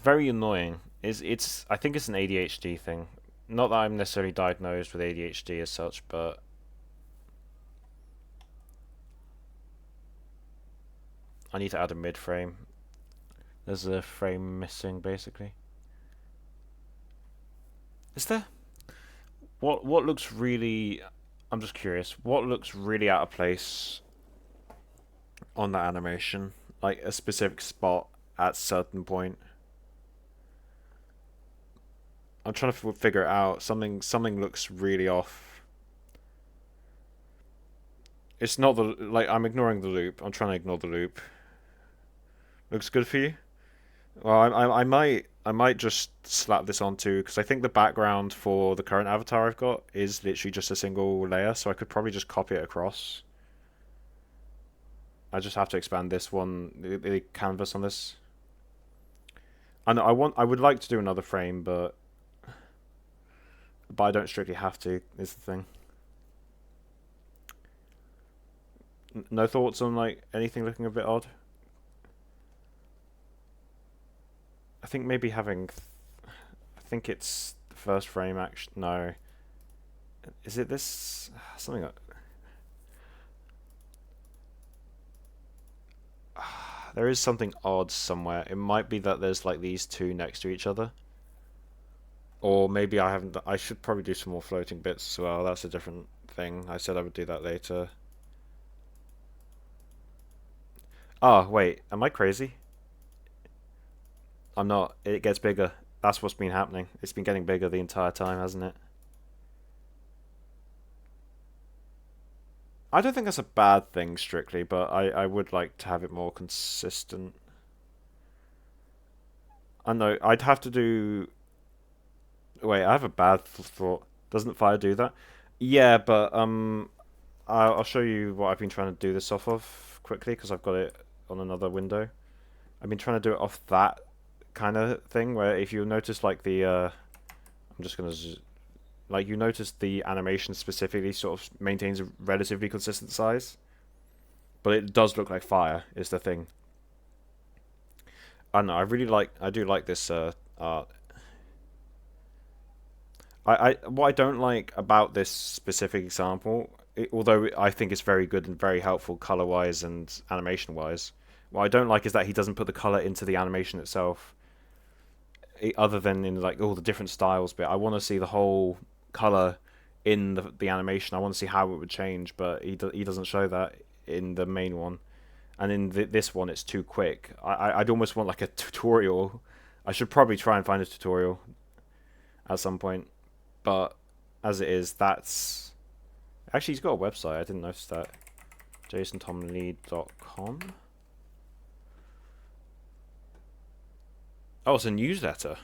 annoying. It's I think it's an ADHD thing. Not that I'm necessarily diagnosed with ADHD as such, but I need to add a mid frame. There's a frame missing, basically. Is there? What looks really? I'm just curious. What looks really out of place on that animation? Like a specific spot at certain point. I'm trying to figure it out. Something looks really off. It's not the like I'm ignoring the loop. I'm trying to ignore the loop. Looks good for you? Well, I might just slap this onto because I think the background for the current avatar I've got is literally just a single layer, so I could probably just copy it across. I just have to expand this one, the canvas on this. And I would like to do another frame, but I don't strictly have to. Is the thing. No thoughts on like anything looking a bit odd? I think maybe having. I think it's the first frame. Action. No. Is it this? Something. There is something odd somewhere. It might be that there's like these two next to each other. Or maybe I haven't. I should probably do some more floating bits as well. That's a different thing. I said I would do that later. Oh, wait. Am I crazy? I'm not. It gets bigger. That's what's been happening. It's been getting bigger the entire time, hasn't it? I don't think that's a bad thing strictly, but I would like to have it more consistent. I know I'd have to do. Wait, I have a bad thought. Doesn't fire do that? Yeah, but I'll show you what I've been trying to do this off of quickly because I've got it on another window. I've been trying to do it off that kind of thing where if you notice like the I'm just gonna like you notice the animation specifically sort of maintains a relatively consistent size, but it does look like fire is the thing. I don't know. I do like this art. What I don't like about this specific example, although I think it's very good and very helpful color wise and animation wise, what I don't like is that he doesn't put the color into the animation itself, other than in like all the different styles bit. I want to see the whole color in the animation. I want to see how it would change, but he doesn't show that in the main one. And in this one, it's too quick. I'd almost want like a tutorial. I should probably try and find a tutorial at some point. But as it is, that's actually he's got a website. I didn't notice that. jasontomlee.com. Oh, it's a newsletter.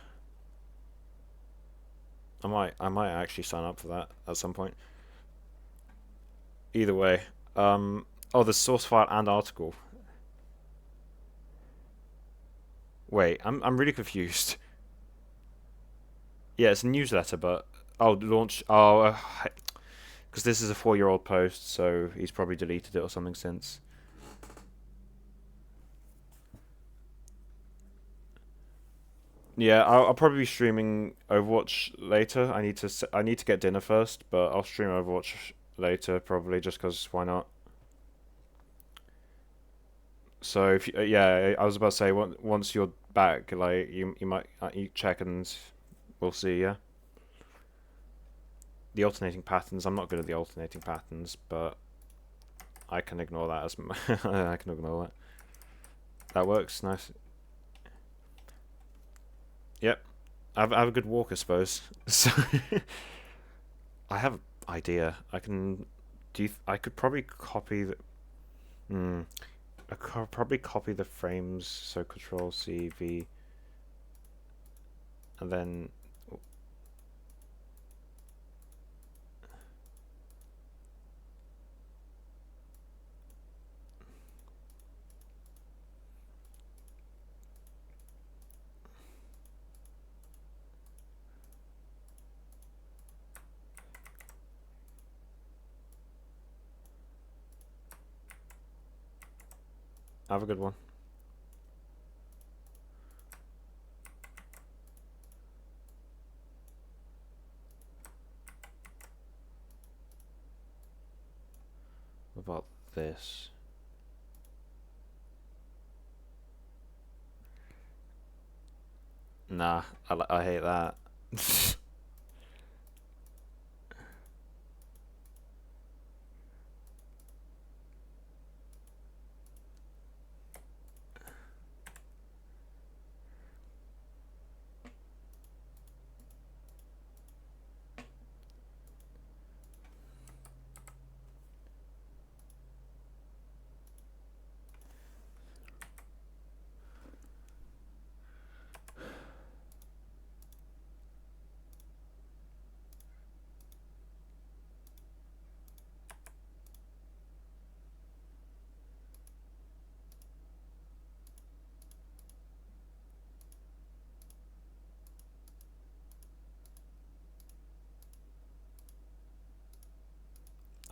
I might actually sign up for that at some point. Either way, oh, the source file and article. Wait, I'm really confused. Yeah, it's a newsletter, but oh, launch. Oh, because this is a 4-year-old post, so he's probably deleted it or something since. Yeah, I'll probably be streaming Overwatch later. I need to get dinner first, but I'll stream Overwatch later probably just because why not? So if you, yeah, I was about to say once you're back, like you might you check and we'll see. Yeah, the alternating patterns. I'm not good at the alternating patterns, but I can ignore that as I can ignore that. That works. Nice. Yep. I have a good walk, I suppose. So I have an idea. I can do. I could probably copy the. Hmm. I could probably copy the frames. So Control C V, and then have a good one. What about this? Nah, I hate that.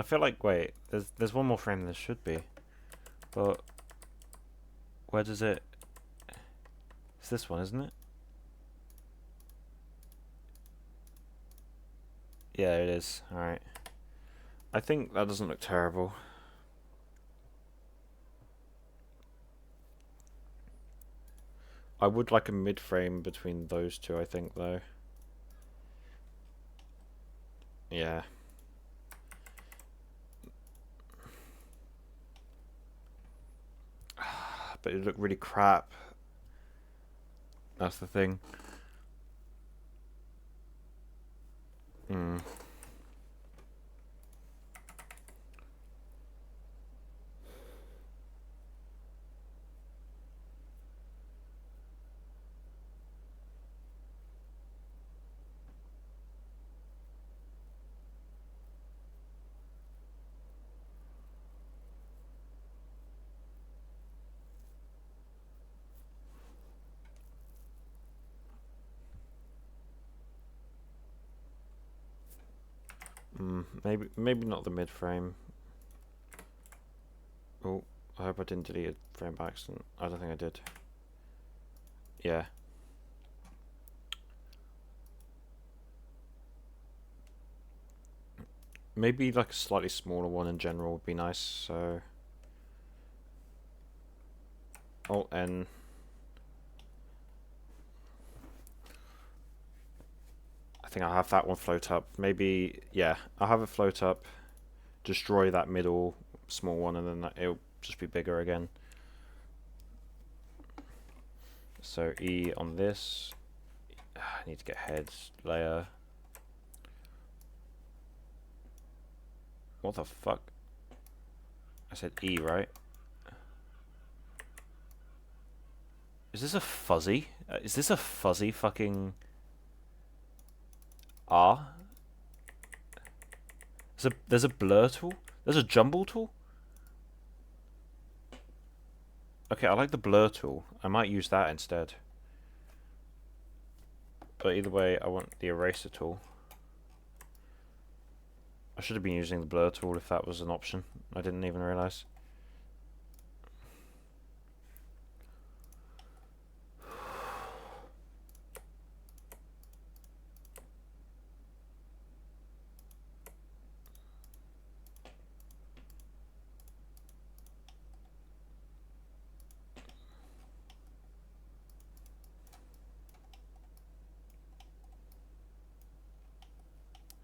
I feel like wait, there's one more frame than there should be, but where does it? It's this one, isn't it? Yeah, it is. All right. I think that doesn't look terrible. I would like a mid frame between those two. I think though. Yeah. But it looked really crap. That's the thing. Hmm. Maybe not the mid frame. Oh, I hope I didn't delete a frame by accident. I don't think I did. Yeah. Maybe like a slightly smaller one in general would be nice, so... Alt N. I think I'll have that one float up. Maybe, yeah, I'll have it float up, destroy that middle small one, and then it'll just be bigger again. So E on this. I need to get head layer. What the fuck? I said E, right? Is this a fuzzy? Is this a fuzzy fucking R? There's a blur tool? There's a jumble tool? Okay, I like the blur tool. I might use that instead. But either way, I want the eraser tool. I should have been using the blur tool if that was an option. I didn't even realise.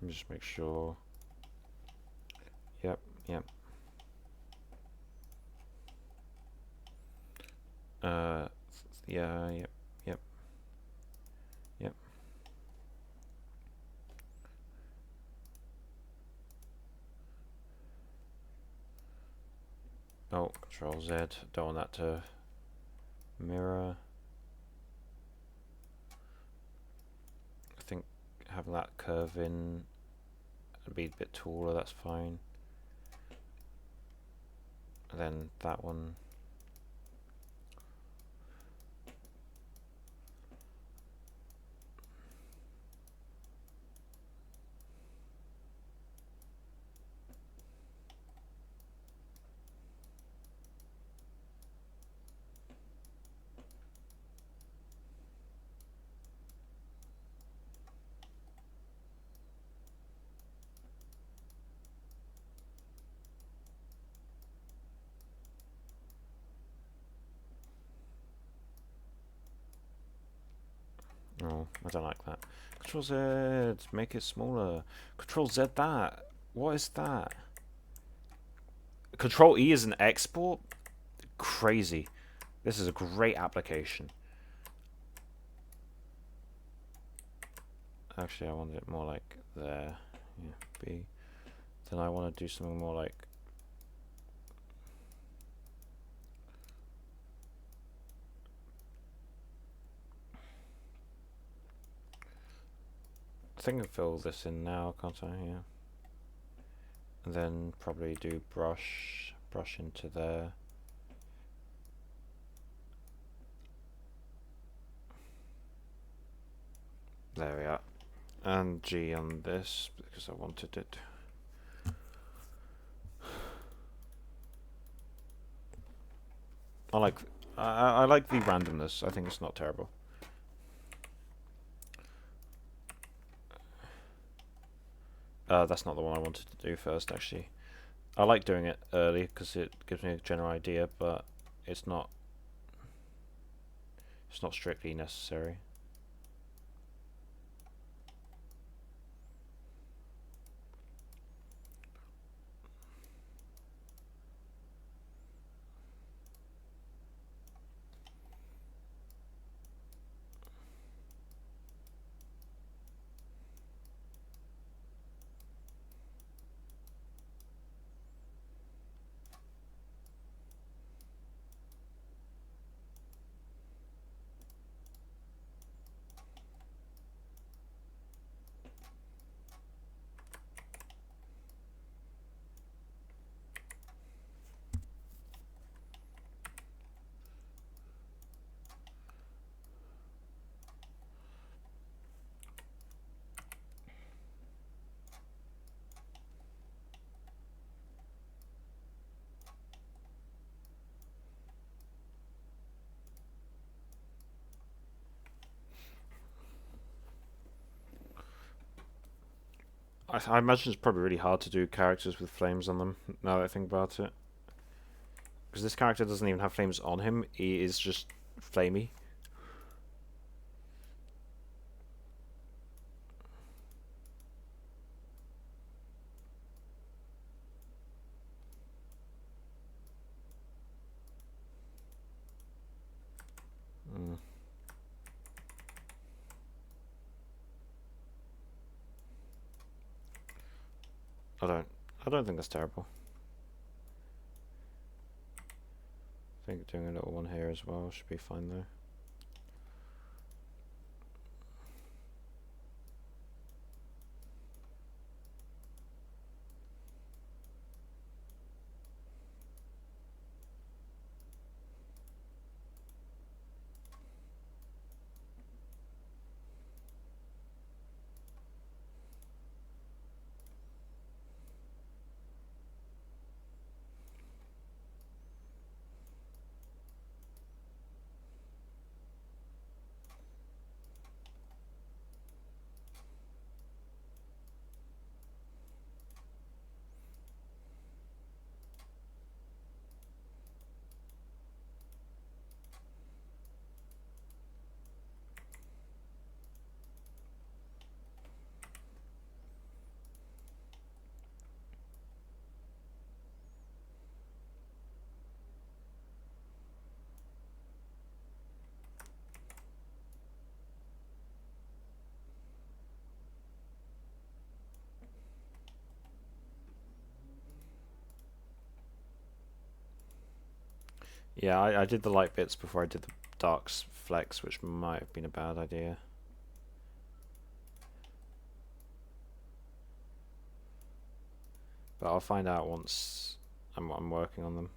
Let me just make sure. Yep. Yeah, yep. Oh, Control Z. Don't want that to mirror. I think having that curve in and be a bit taller, that's fine. And then that one. Oh, I don't like that. Control Z, make it smaller. Control Z that. What is that? Control E is an export? Crazy. This is a great application. Actually, I want it more like there. Yeah, B. Then I want to do something more like... I think I can fill this in now, can't I? Yeah. And then probably do brush into there. There we are. And G on this because I wanted it. I like the randomness. I think it's not terrible. That's not the one I wanted to do first, actually. I like doing it early because it gives me a general idea, but it's not strictly necessary. I imagine it's probably really hard to do characters with flames on them, now that I think about it. Because this character doesn't even have flames on him, he is just flamey. Mm. I don't think that's terrible. I think doing a little one here as well should be fine though. Yeah, I did the light bits before I did the darks flex, which might have been a bad idea. But I'll find out once I'm working on them.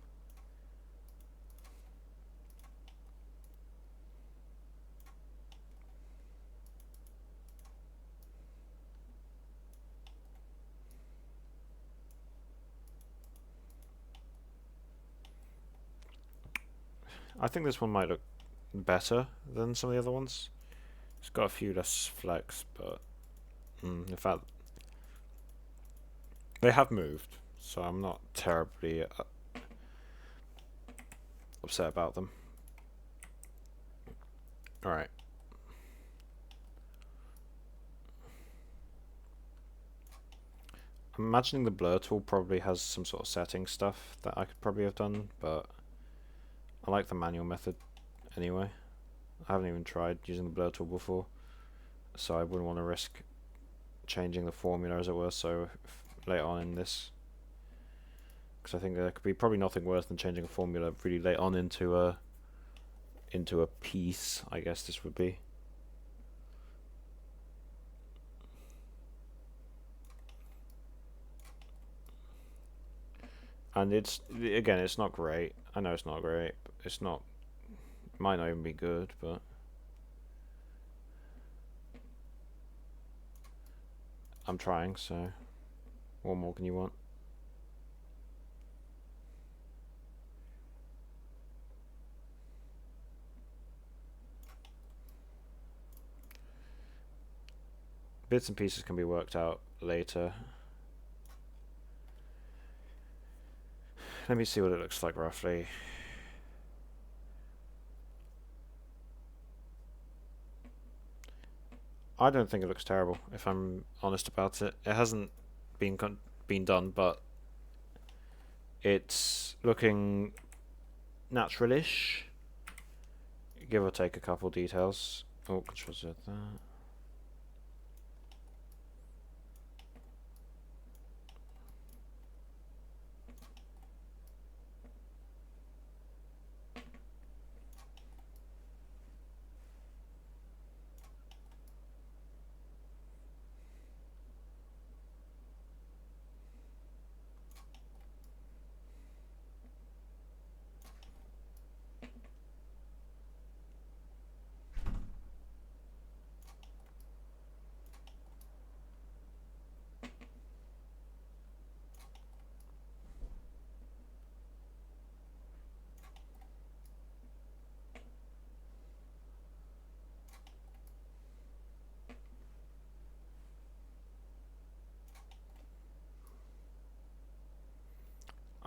I think this one might look better than some of the other ones. It's got a few less flex, but in fact, they have moved, so I'm not terribly upset about them. Alright. I'm imagining the blur tool probably has some sort of setting stuff that I could probably have done, but I like the manual method anyway. I haven't even tried using the blur tool before, so I wouldn't want to risk changing the formula, as it were, so later on in this. Because I think there could be probably nothing worse than changing a formula really late on into a piece, I guess this would be. And it's, again, it's not great. I know it's not great. It's not, it might not even be good, but I'm trying, so what more can you want? Bits and pieces can be worked out later. Let me see what it looks like roughly. I don't think it looks terrible, if I'm honest about it. It hasn't been done, but it's looking naturalish, give or take a couple details. Oh, Control Z that.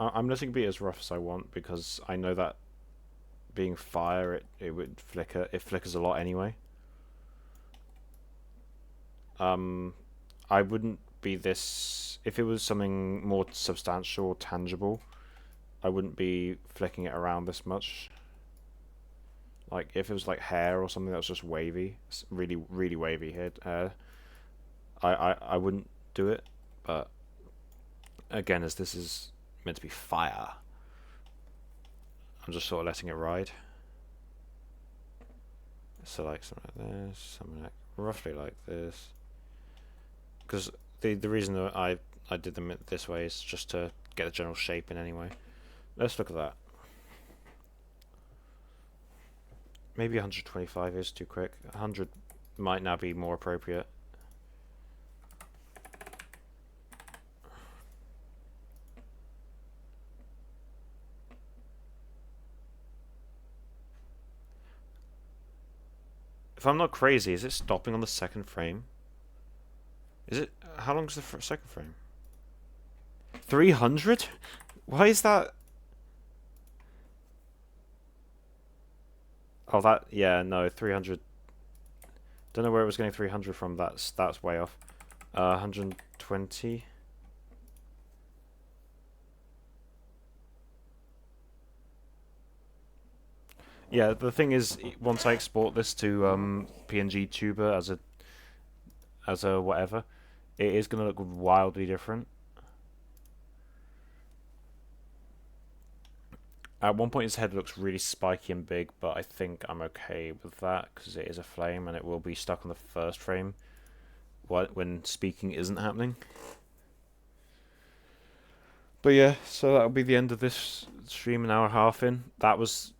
I'm letting it be as rough as I want because I know that being fire, it would flicker. It flickers a lot anyway. Um, I wouldn't be this if it was something more substantial or tangible. I wouldn't be flicking it around this much. Like if it was like hair or something that was just wavy, really really wavy hair, I wouldn't do it. But again, as this is meant to be fire, I'm just sort of letting it ride. So like something like this, something like roughly like this. Because the reason that I did them this way is just to get the general shape in anyway. Let's look at that. Maybe 125 is too quick. 100 might now be more appropriate. If I'm not crazy, is it stopping on the second frame? Is it? How long is the second frame? 300? Why is that? Oh, that, yeah, no, 300. Don't know where it was getting 300 from. That's way off. 120. Yeah, the thing is, once I export this to PNG Tuber as a whatever, it is gonna look wildly different. At one point, his head looks really spiky and big, but I think I'm okay with that because it is a flame and it will be stuck on the first frame when speaking isn't happening. But yeah, so that'll be the end of this stream, an hour and a half in. That was